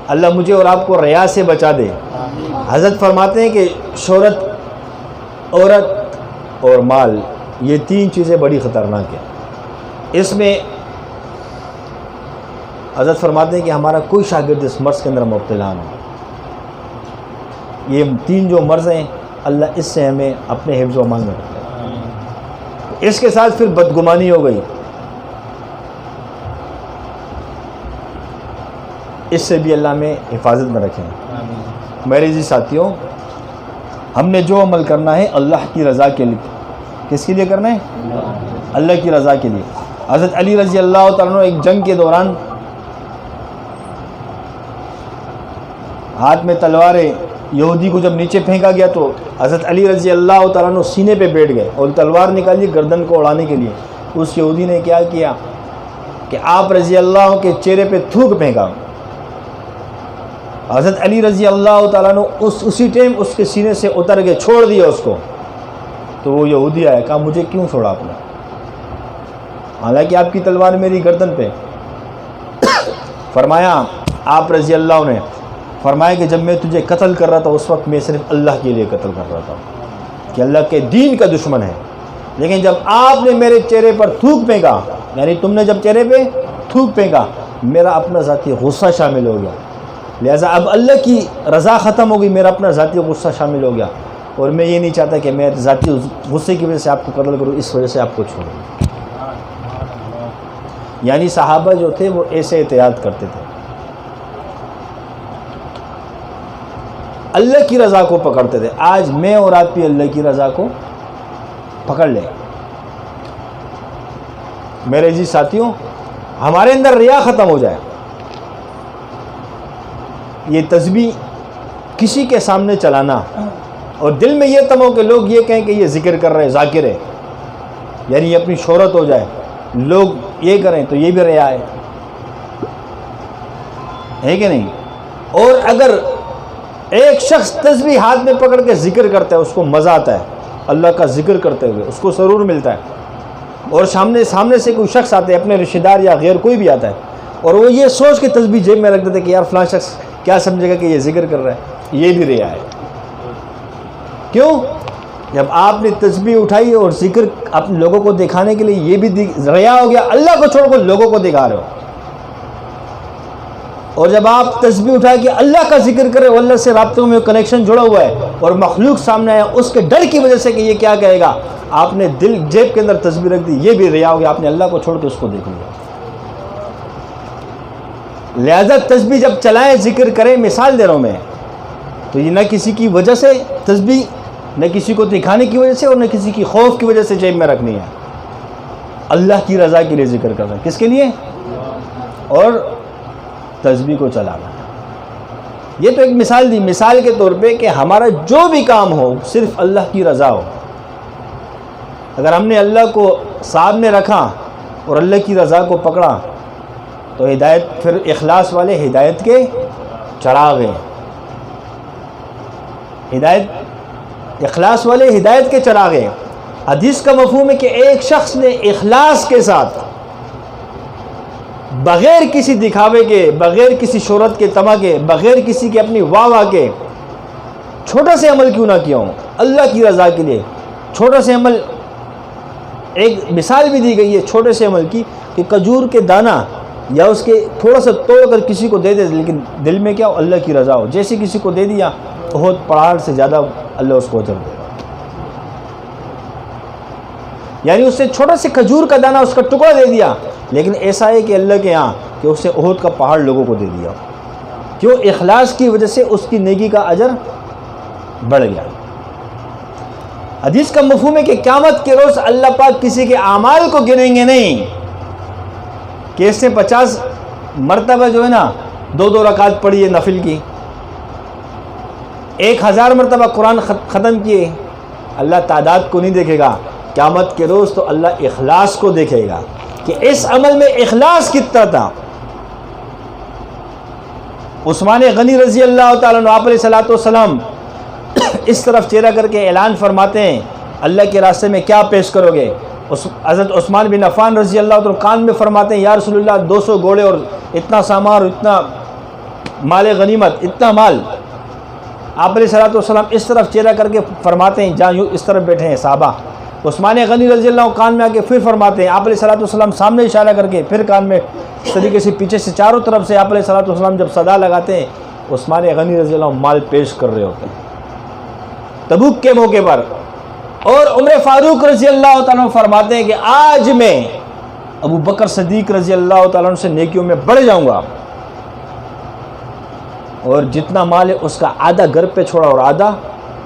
اللہ مجھے اور آپ کو ریا سے بچا دے۔ حضرت فرماتے ہیں کہ شہرت، عورت اور مال، یہ تین چیزیں بڑی خطرناک ہیں۔ اس میں حضرت فرماتے ہیں کہ ہمارا کوئی شاگرد اس مرض کے اندر مبتلا نہ ہو۔ یہ تین جو مرض ہیں، اللہ اس سے ہمیں اپنے حفظ و امان میں رکھے۔ اس کے ساتھ پھر بدگمانی ہو گئی، اس سے بھی اللہ میں حفاظت میں رکھیں۔ میرے جی ساتھیوں، ہم نے جو عمل کرنا ہے اللہ کی رضا کے لیے، کس کے لیے کرنا ہے؟ اللہ کی رضا کے لیے۔ حضرت علی رضی اللہ تعالیٰ عنہ ایک جنگ کے دوران ہاتھ میں تلواریں، یہودی کو جب نیچے پھینکا گیا تو حضرت علی رضی اللہ تعالیٰ عنہ سینے پہ بیٹھ گئے اور تلوار نکالی گردن کو اڑانے کے لیے۔ اس یہودی نے کیا کیا کہ آپ رضی اللہ عنہ کے چہرے پہ تھوک پھینکا۔ حضرت علی رضی اللہ تعالیٰ عنہ اسی ٹائم اس کے سینے سے اتر کے چھوڑ دیا اس کو۔ تو وہ یہودی آیا، کہا مجھے کیوں چھوڑا آپ نے، حالانکہ آپ کی تلوار میری گردن پہ۔ فرمایا آپ رضی اللہ عنہ نے فرمایا کہ جب میں تجھے قتل کر رہا تھا اس وقت میں صرف اللہ کے لیے قتل کر رہا تھا کہ اللہ کے دین کا دشمن ہے، لیکن جب آپ نے میرے چہرے پر تھوک پھینکا، یعنی تم نے جب چہرے پہ تھوک پھینکا، میرا اپنا ذاتی غصہ شامل ہو گیا، لہٰذا اب اللہ کی رضا ختم ہو گئی، میرا اپنا ذاتی غصہ شامل ہو گیا، اور میں یہ نہیں چاہتا کہ میں ذاتی غصے کی وجہ سے آپ کو قتل کروں، اس وجہ سے آپ کو چھوڑوں۔ یعنی صحابہ جو تھے وہ ایسے احتیاط کرتے تھے، اللہ کی رضا کو پکڑتے تھے۔ آج میں اور آپ بھی اللہ کی رضا کو پکڑ لیں۔ میرے جی ساتھیوں، ہمارے اندر ریا ختم ہو جائے، یہ تسبیح کسی کے سامنے چلانا اور دل میں یہ تمو کہ لوگ یہ کہیں کہ یہ ذکر کر رہے، ذاکر ہے، یعنی یہ اپنی شہرت ہو جائے، لوگ یہ کریں تو یہ بھی ریا ہے کہ نہیں؟ اور اگر ایک شخص تسبیح ہاتھ میں پکڑ کے ذکر کرتا ہے، اس کو مزہ آتا ہے، اللہ کا ذکر کرتے ہوئے اس کو سرور ملتا ہے، اور سامنے سے کوئی شخص آتا ہے، اپنے رشتہ دار یا غیر کوئی بھی آتا ہے، اور وہ یہ سوچ کے تسبیح جیب میں رکھ دیتے کہ یار فلاں شخص کیا سمجھے گا کہ یہ ذکر کر رہا ہے، یہ بھی ریا ہے۔ کیوں؟ جب آپ نے تسبیح اٹھائی اور ذکر اپنے لوگوں کو دکھانے کے لیے، یہ بھی ریا ہو گیا، اللہ کو چھوڑ کر لوگوں کو دکھا رہے ہو۔ اور جب آپ تسبیح اٹھا کے اللہ کا ذکر کرے، اللہ سے رابطوں میں کنیکشن جڑا ہوا ہے، اور مخلوق سامنے آیا اس کے ڈر کی وجہ سے کہ یہ کیا کہے گا، آپ نے دل جیب کے اندر تسبیح رکھ دی، یہ بھی ریا ہو گیا، آپ نے اللہ کو چھوڑ کے اس کو دیکھ لیا۔ لہذا تسبیح جب چلائیں، ذکر کریں، مثال دے رہا ہوں میں، تو یہ نہ کسی کی وجہ سے تسبیح، نہ کسی کو دکھانے کی وجہ سے، اور نہ کسی کی خوف کی وجہ سے جیب میں رکھنی ہے، اللہ کی رضا کے لیے ذکر کرنا۔ کس کے لیے؟ اور تسبیح کو چلانا۔ یہ تو ایک مثال دی، مثال کے طور پہ کہ ہمارا جو بھی کام ہو صرف اللہ کی رضا ہو۔ اگر ہم نے اللہ کو سامنے رکھا اور اللہ کی رضا کو پکڑا تو ہدایت، پھر اخلاص والے ہدایت کے چراغ ہیں، اخلاص والے ہدایت کے چراغ ہیں۔ حدیث کا مفہوم ہے کہ ایک شخص نے اخلاص کے ساتھ، بغیر کسی دکھاوے کے، بغیر کسی شہرت کے طمع کے، بغیر کسی کے اپنی واہ کے، چھوٹا سے عمل کیوں نہ کیا ہوں، اللہ کی رضا کے لیے چھوٹا سے عمل۔ ایک مثال بھی دی گئی ہے چھوٹے سے عمل کی کہ کھجور کے دانہ یا اس کے تھوڑا سا توڑ کر کسی کو دے دے، لیکن دل میں کیا ہو، اللہ کی رضا ہو، جیسے کسی کو دے دیا بہت پہاڑ سے زیادہ اللہ اس کو اجر دے گا۔ یعنی اس سے چھوٹا سے کھجور کا دانہ، اس کا ٹکڑا دے دیا، لیکن ایسا ہے کہ اللہ کے یہاں کہ اس سے احد کا پہاڑ لوگوں کو دے دیا۔ کیوں؟ اخلاص کی وجہ سے اس کی نیکی کا اجر بڑھ گیا۔ حدیث کا مفہوم ہے کہ قیامت کے روز اللہ پاک کسی کے اعمال کو گنیں گے نہیں کہ اس نے 50 مرتبہ جو ہے نا 2 رکعت پڑھی ہے نفل کی، 1000 مرتبہ قرآن ختم کیے، اللہ تعداد کو نہیں دیکھے گا۔ قیامت کے روز تو اللہ اخلاص کو دیکھے گا کہ اس عمل میں اخلاص کتنا تھا۔ عثمان غنی رضی اللہ تعالیٰ عنہ، آپ علیہ الصلوۃ والسلام اس طرف چہرہ کر کے اعلان فرماتے ہیں اللہ کے راستے میں کیا پیش کرو گے؟ حضرت عثمان بن عفان رضی اللہ عنہ کان میں فرماتے ہیں یا رسول اللہ 200 گھوڑے اور اتنا سامان اور اتنا مال غنیمت، اتنا مال. آپ علیہ الصلوۃ والسلام اس طرف چہرہ کر کے فرماتے ہیں جہاں یوں اس طرف بیٹھے ہیں صحابہ. عثمان غنی رضی اللہ عنہ کان میں آ کے پھر فرماتے ہیں. آپ علیہ الصلوۃ والسلام سامنے اشارہ کر کے پھر کان میں، اس طریقے سے پیچھے سے چاروں طرف سے آپ علیہ الصلوۃ والسلام جب صدا لگاتے ہیں عثمان غنی رضی اللہ عنہ مال پیش کر رہے ہوتے ہیں تبوک کے موقع پر. اور عمر فاروق رضی اللہ تعالیٰ عنہ فرماتے ہیں کہ آج میں ابو بکر صدیق رضی اللہ تعالیٰ عنہ سے نیکیوں میں بڑھ جاؤں گا. اور جتنا مال ہے اس کا آدھا گھر پہ چھوڑا اور آدھا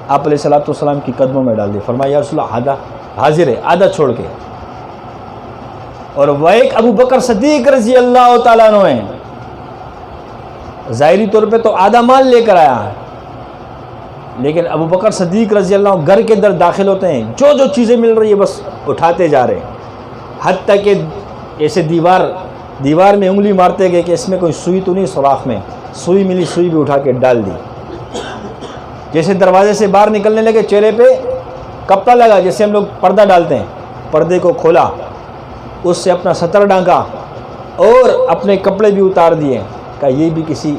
آپ علیہ الصلوۃ والسلام کی قدموں میں ڈال دیا. فرمایا یا رسول اللہ آدھا حاضر ہے، آدھا چھوڑ کے. اور وہ ایک ابو بکر صدیق رضی اللہ تعالیٰ عنہ ہیں، ظاہری طور پہ تو آدھا مال لے کر آیا ہے، لیکن ابو بکر صدیق رضی اللہ عنہ گھر کے اندر داخل ہوتے ہیں، جو جو چیزیں مل رہی ہے بس اٹھاتے جا رہے ہیں. حتیٰ کہ ایسے دیوار میں انگلی مارتے گئے کہ اس میں کوئی سوئی تو نہیں، سوراخ میں سوئی ملی، سوئی بھی اٹھا کے ڈال دی. جیسے دروازے سے باہر نکلنے لگے چہرے پہ کپڑا لگا، جیسے ہم لوگ پردہ ڈالتے ہیں، پردے کو کھولا، اس سے اپنا ستر ڈھانکا اور اپنے کپڑے بھی اتار دیے. کہا یہ بھی کسی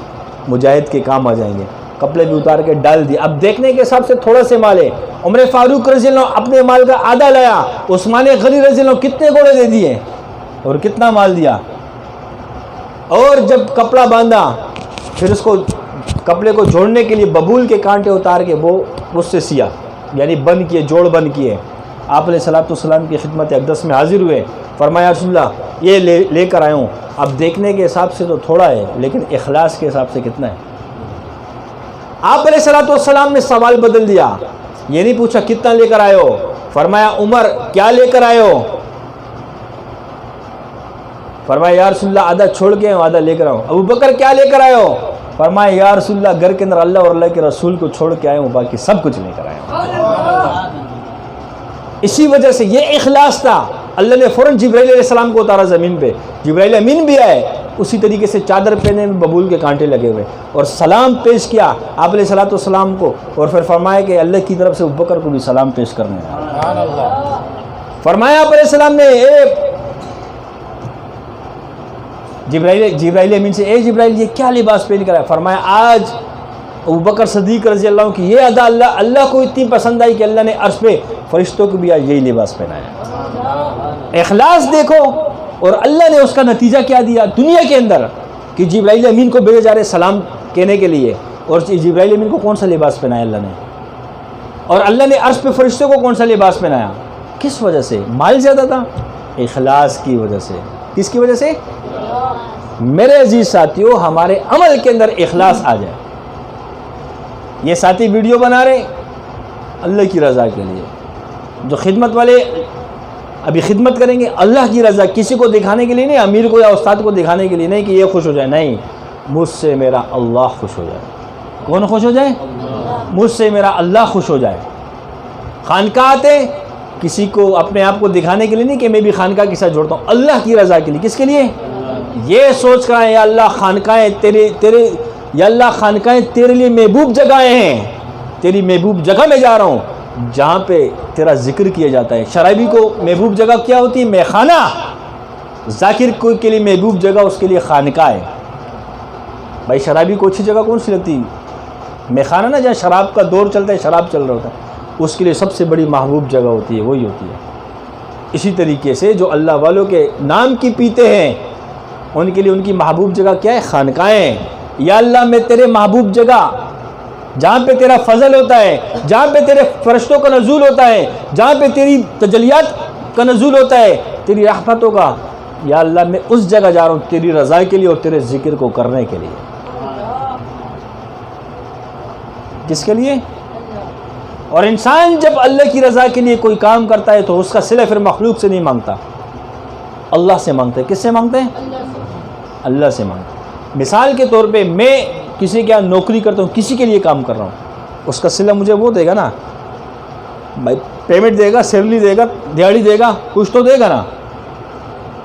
مجاہد کے کام آ جائیں گے. کپڑے بھی اتار کے ڈال دیے. اب دیکھنے کے حساب سے تھوڑا سے مال ہے. عمر فاروق رضی اللہ عنہ اپنے مال کا آدھا لایا. عثمان غنی رضی اللہ عنہ کتنے گھوڑے دے دیے اور کتنا مال دیا. اور جب کپڑا باندھا پھر اس کو کپڑے کو جوڑنے کے لیے ببول کے کانٹے اتار کے وہ اس سے سیا، یعنی بند کیے، جوڑ بند کیے. آپ علیہ الصلوۃ والسلام کی خدمت اقدس میں حاضر ہوئے. فرمایا رسول اللہ یہ لے کر آیا ہوں. اب دیکھنے کے حساب سے تو تھوڑا ہے لیکن اخلاص کے حساب سے کتنا ہے. آپ علیہ الصلوۃ والسلام نے سوال بدل دیا. یہ نہیں پوچھا کتنا لے کر آئے ہو، فرمایا عمر کیا لے کر آئے ہو. فرمایا یا رسول اللہ آدھا چھوڑ کے آدھا لے کر آؤں. ابو بکر کیا لے کر آئے ہو. فرمایا یا رسول اللہ گھر کے اندر اللہ اور اللہ کے رسول کو چھوڑ کے آئے ہوں، باقی سب کچھ لے کر آئے ہوں. اسی وجہ سے یہ اخلاص تھا. اللہ نے فوراً جبرائیل علیہ السلام کو اتارا زمین پہ. جبرائیل امین بھی آئے، اسی طریقے سے چادر پہنے میں ببول کے کانٹے لگے ہوئے، اور سلام پیش کیا آپ علیہ الصلوۃ والسلام کو. اور پھر فرمایا کہ اللہ کی طرف سے ابو بکر کو بھی سلام پیش کرنے ہیں. فرمایا آپ علیہ السلام نے جبرائیل امین سے، اے جبرائیل یہ کیا لباس پہن کر آیا. فرمایا آج ابو بکر صدیق رضی اللہ عنہ کی یہ ادا اللہ کو اتنی پسند آئی کہ اللہ نے عرش پہ فرشتوں کو بھی آج یہی لباس پہنایا. اخلاص دیکھو. اور اللہ نے اس کا نتیجہ کیا دیا دنیا کے اندر کہ جبرائیل امین کو بھیجے جا رہے سلام کہنے کے لیے. اور جبرائیل امین کو کون سا لباس پہنایا اللہ نے، اور اللہ نے عرش پہ فرشتوں کو کون سا لباس پہنایا. کس وجہ سے؟ مال زیادہ تھا، اخلاص کی وجہ سے. کس کی وجہ سے؟ میرے عزیز ساتھیوں ہمارے عمل کے اندر اخلاص آ جائے. یہ ساتھی ویڈیو بنا رہے اللہ کی رضا کے لیے، جو خدمت والے ابھی خدمت کریں گے اللہ کی رضا، کسی کو دکھانے کے لیے نہیں، امیر کو یا استاد کو دکھانے کے لیے نہیں کہ یہ خوش ہو جائے، نہیں، مجھ سے میرا اللہ خوش ہو جائے. کون خوش ہو جائے؟ مجھ سے میرا اللہ خوش ہو جائے. خانقاہ آتے کسی کو اپنے آپ کو دکھانے کے لیے نہیں کہ میں بھی خانقاہ کے ساتھ جوڑتا ہوں، اللہ کی رضا کے لیے. کس کے لیے؟ یہ سوچ کر یا اللہ خانقاہیں تیرے یا اللہ خانقاہیں تیرے لیے محبوب جگہیں ہیں، تیری محبوب جگہ میں جا رہا ہوں جہاں پہ تیرا ذکر کیا جاتا ہے. شرابی کو محبوب جگہ کیا ہوتی ہے؟ میخانہ. ذاکر کو کے لیے محبوب جگہ اس کے لیے خانقاہ ہے. بھائی شرابی کو اچھی جگہ کون سی لگتی؟ میخانہ نا، جہاں شراب کا دور چلتا ہے، شراب چل رہا ہوتا ہے، اس کے لیے سب سے بڑی محبوب جگہ ہوتی ہے وہی ہوتی ہے. اسی طریقے سے جو اللہ والوں کے نام کی پیتے ہیں ان کے لیے ان کی محبوب جگہ کیا ہے؟ خانقاہیں. یا اللہ میں تیرے محبوب جگہ جہاں پہ تیرا فضل ہوتا ہے، جہاں پہ تیرے فرشتوں کا نزول ہوتا ہے، جہاں پہ تیری تجلیات کا نزول ہوتا ہے، تیری رحمتوں کا، یا اللہ میں اس جگہ جا رہا ہوں تیری رضا کے لیے اور تیرے ذکر کو کرنے کے لیے. کس کے لیے؟ اور انسان جب اللہ کی رضا کے لیے کوئی کام کرتا ہے تو اس کا صلہ پھر مخلوق سے نہیں مانگتا، اللہ سے مانگتا ہے. کس سے مانگتے ہیں؟ اللہ سے مانگتے ہیں. مثال کے طور پہ میں کسی کے یہاں نوکری کرتا ہوں، کسی کے لیے کام کر رہا ہوں، اس کا صلہ مجھے وہ دے گا نا، بھائی پیمنٹ دے گا، سیلری دے گا، دیہڑی دے گا، کچھ تو دے گا نا.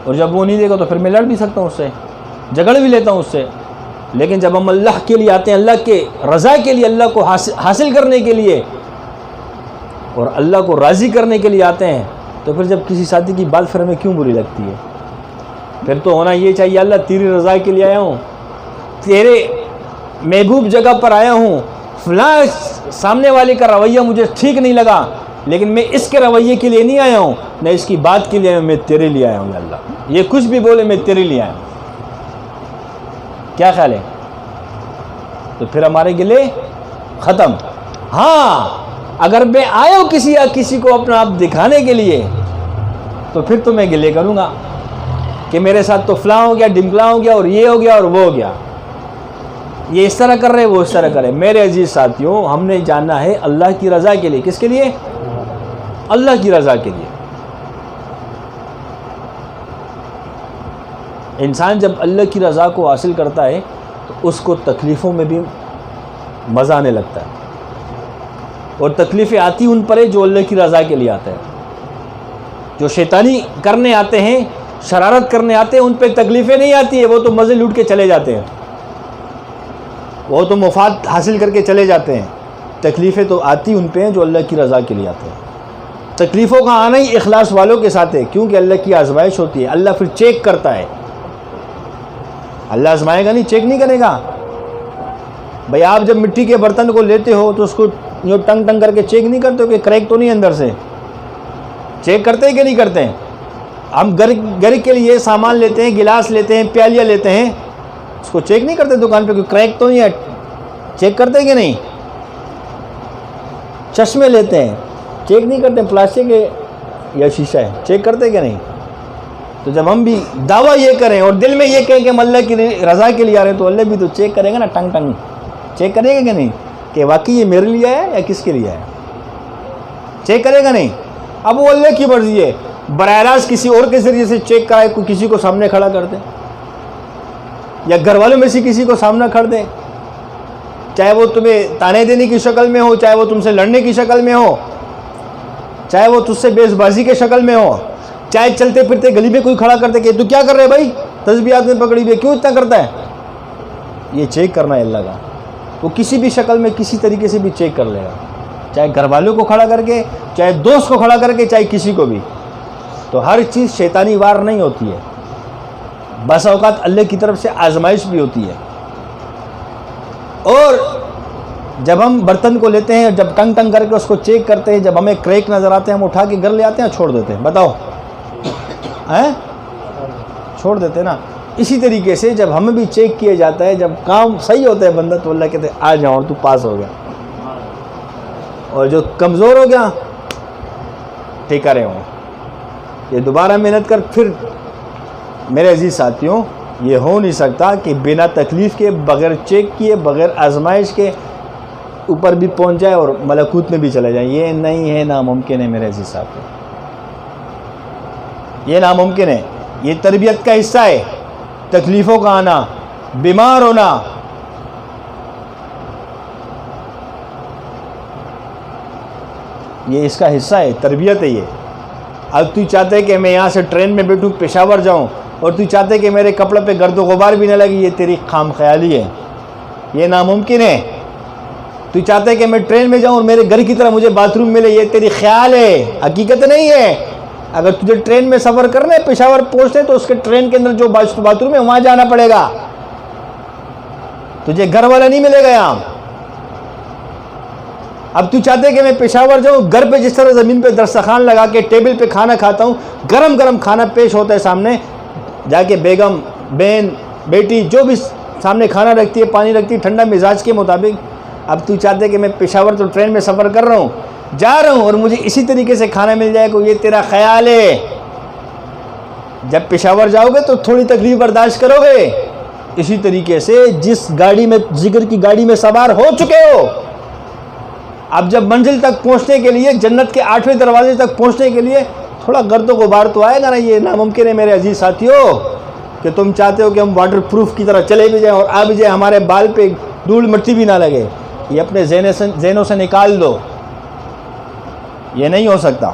اور جب وہ نہیں دے گا تو پھر میں لڑ بھی سکتا ہوں اس سے، جھگڑ بھی لیتا ہوں اس سے. لیکن جب ہم اللہ کے لیے آتے ہیں، اللہ کے رضا کے لیے، اللہ کو حاصل کرنے کے لیے اور اللہ کو راضی کرنے کے لیے آتے ہیں، تو پھر جب کسی ساتھی کی بات پھر ہمیں کیوں بری لگتی ہے؟ پھر تو ہونا یہ چاہیے اللہ تیری رضا کے لیے آیا ہوں، محبوب جگہ پر آیا ہوں، فلاں سامنے والے کا رویہ مجھے ٹھیک نہیں لگا، لیکن میں اس کے رویے کے لیے نہیں آیا ہوں، نہ اس کی بات کے لیے آیا ہوں، میں تیرے لیے آیا ہوں یا اللہ، یہ کچھ بھی بولے میں تیرے لیے آیا ہوں۔ کیا خیال ہے؟ تو پھر ہمارے گلے ختم۔ ہاں اگر میں آیا ہوں کسی کو اپنا آپ دکھانے کے لیے، تو پھر تو میں گلے کروں گا کہ میرے ساتھ تو فلاں ہو گیا، ڈمکلاں ہو گیا، اور یہ ہو گیا اور وہ ہو گیا، یہ اس طرح کر رہے وہ اس طرح کرے۔ میرے عزیز ساتھیوں، ہم نے جاننا ہے اللہ کی رضا کے لیے۔ کس کے لیے؟ اللہ کی رضا کے لیے۔ انسان جب اللہ کی رضا کو حاصل کرتا ہے تو اس کو تکلیفوں میں بھی مزہ آنے لگتا ہے، اور تکلیفیں آتی ان پر ہے جو اللہ کی رضا کے لیے آتا ہے۔ جو شیطانی کرنے آتے ہیں، شرارت کرنے آتے ہیں، ان پہ تکلیفیں نہیں آتی ہیں، وہ تو مزے لوٹ کے چلے جاتے ہیں، وہ تو مفاد حاصل کر کے چلے جاتے ہیں۔ تکلیفیں تو آتی ان پہ ہیں جو اللہ کی رضا کے لیے آتے ہیں۔ تکلیفوں کا آنا ہی اخلاص والوں کے ساتھ ہے، کیونکہ اللہ کی آزمائش ہوتی ہے، اللہ پھر چیک کرتا ہے۔ اللہ آزمائے گا نہیں، چیک نہیں کرے گا۔ بھئی آپ جب مٹی کے برتن کو لیتے ہو تو اس کو یوں ٹنگ ٹنگ کر کے چیک نہیں کرتے ہو کہ کریک تو نہیں اندر سے؟ چیک کرتے ہیں کہ نہیں کرتے ہیں؟ ہم گھر کے لیے سامان لیتے ہیں، گلاس لیتے ہیں، پیالیاں لیتے ہیں، اس کو چیک نہیں کرتے دکان پہ کوئی کریک تو نہیں ہے؟ چیک کرتے ہیں کہ نہیں؟ چشمے لیتے ہیں، چیک نہیں کرتے پلاسٹک ہے یا شیشہ ہے، چیک کرتے کہ نہیں؟ تو جب ہم بھی دعویٰ یہ کریں اور دل میں یہ کہیں کہ ہم اللہ کی رضا کے لیے آ رہے ہیں، تو اللہ بھی تو چیک کرے گا نا، ٹنگ ٹنگ چیک کرے گا کہ نہیں کہ واقعی یہ میرے لیے ہے یا کس کے لیے ہے؟ چیک کرے گا نہیں۔ اب وہ اللہ کی مرضی ہے، براہ راست کسی اور کے ذریعے سے چیک کرائے، کوئی کسی کو سامنے کھڑا کر دے، یا گھر والوں میں سے کسی کو سامنا کر دے، چاہے وہ تمہیں تانے دینے کی شکل میں ہو، چاہے وہ تم سے لڑنے کی شکل میں ہو، چاہے وہ تجھ سے بیس بازی کے شکل میں ہو، چاہے چلتے پھرتے گلی میں کوئی کھڑا کرتے کہ تو کیا کر رہے بھائی، تسبیحات میں پکڑی ہوئی کیوں اتنا کرتا ہے؟ یہ چیک کرنا ہے اللہ کا۔ وہ کسی بھی شکل میں کسی طریقے سے بھی چیک کر لے گا، چاہے گھر والوں کو کھڑا کر کے، چاہے دوست کو کھڑا کر کے، چاہے کسی کو بھی۔ تو ہر چیز شیطانی وار نہیں ہوتی ہے، بس اوقات اللہ کی طرف سے آزمائش بھی ہوتی ہے۔ اور جب ہم برتن کو لیتے ہیں، جب ٹنگ ٹنگ کر کے اس کو چیک کرتے ہیں، جب ہمیں کریک نظر آتے ہیں، ہم اٹھا کے گھر لے آتے ہیں، چھوڑ دیتے ہیں؟ بتاؤ چھوڑ دیتے ہیں نا۔ اسی طریقے سے جب ہمیں بھی چیک کیا جاتا ہے، جب کام صحیح ہوتا ہے بندہ، تو اللہ کہتے ہیں آ جاؤ اور تو پاس ہو گیا، اور جو کمزور ہو گیا ٹھیکا رہے ہوں، یہ دوبارہ محنت کر۔ پھر میرے عزیز ساتھیوں، یہ ہو نہیں سکتا کہ بنا تکلیف کے، بغیر چیک کیے، بغیر آزمائش کے اوپر بھی پہنچ جائے اور ملکوت میں بھی چلے جائیں۔ یہ نہیں ہے، ناممکن ہے میرے عزیز ساتھیوں، یہ ناممکن ہے۔ یہ تربیت کا حصہ ہے، تکلیفوں کا آنا، بیمار ہونا۔ یہ اس کا حصہ ہے، تربیت ہے یہ۔ اب تو چاہتے کہ میں یہاں سے ٹرین میں بیٹھوں پشاور جاؤں، اور تو چاہتے کہ میرے کپڑے پہ گرد و غبار بھی نہ لگے، یہ تیری خام خیالی ہے، یہ ناممکن ہے۔ تو چاہتے کہ میں ٹرین میں جاؤں اور میرے گھر کی طرح مجھے باتھ روم ملے، یہ تیری خیال ہے، حقیقت نہیں ہے۔ اگر تجھے ٹرین میں سفر کرنا ہے، پشاور پہنچنے، تو اس کے ٹرین کے اندر جو باتھ روم ہے وہاں جانا پڑے گا، تجھے گھر والا نہیں ملے گا یہاں۔ اب تو چاہتے کہ میں پشاور جاؤں، گھر پہ جس طرح زمین پہ دسترخوان لگا کے ٹیبل پہ کھانا کھاتا ہوں، گرم گرم کھانا پیش ہوتا ہے سامنے، جا کے بیگم، بہن، بیٹی جو بھی سامنے کھانا رکھتی ہے، پانی رکھتی ہے، ٹھنڈا مزاج کے مطابق۔ اب تو چاہتے کہ میں پشاور تو ٹرین میں سفر کر رہا ہوں، جا رہا ہوں، اور مجھے اسی طریقے سے کھانا مل جائے گا، یہ تیرا خیال ہے۔ جب پشاور جاؤ گے تو تھوڑی تکلیف برداشت کرو گے۔ اسی طریقے سے جس گاڑی میں، ذکر کی گاڑی میں سوار ہو چکے ہو، اب جب منزل تک پہنچنے کے لیے، جنت کے 8ویں دروازے تک پہنچنے کے لیے تھوڑا گرد و غبار تو آئے گا نا۔ یہ ناممکن ہے میرے عزیز ساتھیوں کہ تم چاہتے ہو کہ ہم واٹر پروف کی طرح چلے بھی جائیں اور آ بھی جائیں، ہمارے بال پہ دھول مٹی بھی نہ لگے۔ یہ اپنے ذہنوں سے نکال دو، یہ نہیں ہو سکتا۔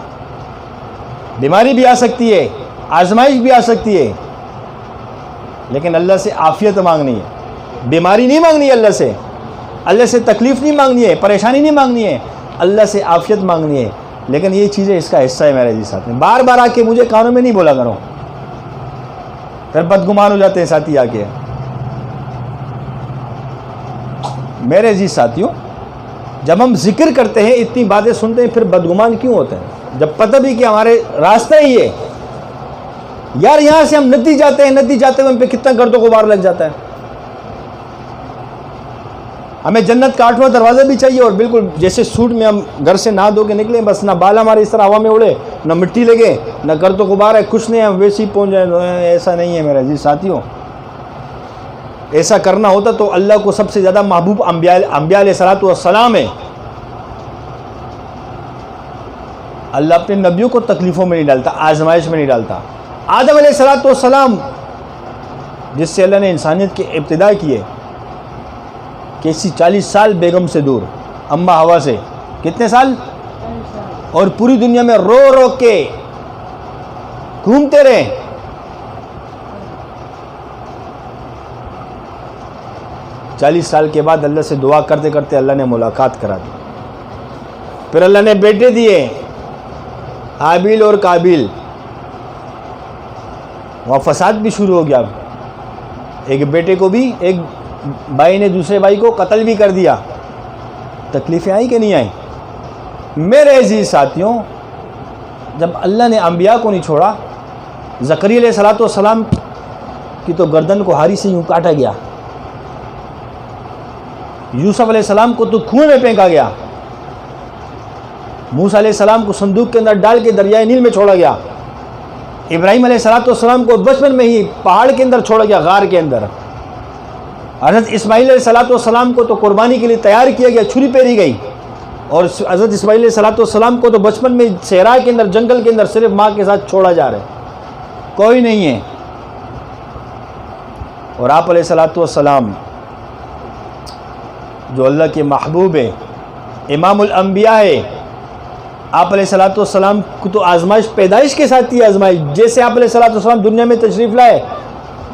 بیماری بھی آ سکتی ہے، آزمائش بھی آ سکتی ہے، لیکن اللہ سے عافیت مانگنی ہے، بیماری نہیں مانگنی ہے اللہ سے، اللہ سے تکلیف نہیں مانگنی ہے، پریشانی نہیں مانگنی ہے، اللہ سے عافیت مانگنی ہے۔ لیکن یہ چیزیں اس کا حصہ ہے میرے جی ساتھ میں۔ بار بار آ کے مجھے کانوں میں نہیں بولا کرو، پھر بدگمان ہو جاتے ہیں ساتھی آ کے۔ میرے عزیز ساتھیوں، جب ہم ذکر کرتے ہیں، اتنی باتیں سنتے ہیں، پھر بدگمان کیوں ہوتے ہیں؟ جب پتہ بھی کہ ہمارے راستہ ہی ہے یار، یہاں سے ہم ندی جاتے ہیں، ندی جاتے ہوئے ہم پہ کتنا گرد و غبار لگ جاتا ہے۔ ہمیں جنت کا 8واں دروازہ بھی چاہیے، اور بالکل جیسے سوٹ میں ہم گھر سے نہا دھو کے نکلیں، بس نہ بال ہمارے اس طرح ہوا میں اڑے، نہ مٹی لگے، نہ گرد و غبار ہے، کچھ نہیں، ہم ویسے ہی پہنچ جائیں۔ ایسا نہیں ہے میرے عزیز ساتھیوں۔ ایسا کرنا ہوتا تو اللہ کو سب سے زیادہ محبوب انبیاء علیہ الصلوۃ والسلام ہے۔ اللہ اپنے نبیوں کو تکلیفوں میں نہیں ڈالتا، آزمائش میں نہیں ڈالتا۔ آدم علیہ الصلوۃ والسلام جس سے اللہ نے انسانیت کی ابتدا کی ہے، کیسی 40 سال بیگم سے دور، اماں ہوا سے، کتنے سال؟ اور پوری دنیا میں رو رو کے گھومتے رہے۔ چالیس سال کے بعد اللہ سے دعا کرتے کرتے اللہ نے ملاقات کرا دی۔ پھر اللہ نے بیٹے دیے، حابیل اور قابیل۔ وہاں فساد بھی شروع ہو گیا۔ ایک بیٹے کو بھی، ایک بھائی نے دوسرے بھائی کو قتل بھی کر دیا۔ تکلیفیں آئی کہ نہیں آئی؟ میرے عزیز ساتھیوں، جب اللہ نے انبیاء کو نہیں چھوڑا، زکریا علیہ الصلوۃ والسلام کی تو گردن کو ہاری سے یوں کاٹا گیا، یوسف علیہ السلام کو تو کنویں میں پھینکا گیا، موسیٰ علیہ السلام کو صندوق کے اندر ڈال کے دریائے نیل میں چھوڑا گیا، ابراہیم علیہ الصلوۃ والسلام کو بچپن میں ہی پہاڑ کے اندر چھوڑا گیا، غار کے اندر۔ حضرت اسماعیل علیہ الصلوۃ والسلام کو تو قربانی کے لیے تیار کیا گیا، چھری پھیری گئی، اور حضرت اسماعیل علیہ الصلوۃ والسلام کو تو بچپن میں صحرا کے اندر، جنگل کے اندر صرف ماں کے ساتھ چھوڑا جا رہا ہے، کوئی نہیں ہے۔ اور آپ علیہ الصلوۃ والسلام جو اللہ کے محبوب ہے، امام الانبیاء ہے، آپ علیہ الصلوۃ والسلام کو تو آزمائش پیدائش کے ساتھ ہی آزمائش، جیسے آپ علیہ الصلوۃ والسلام دنیا میں تشریف لائے،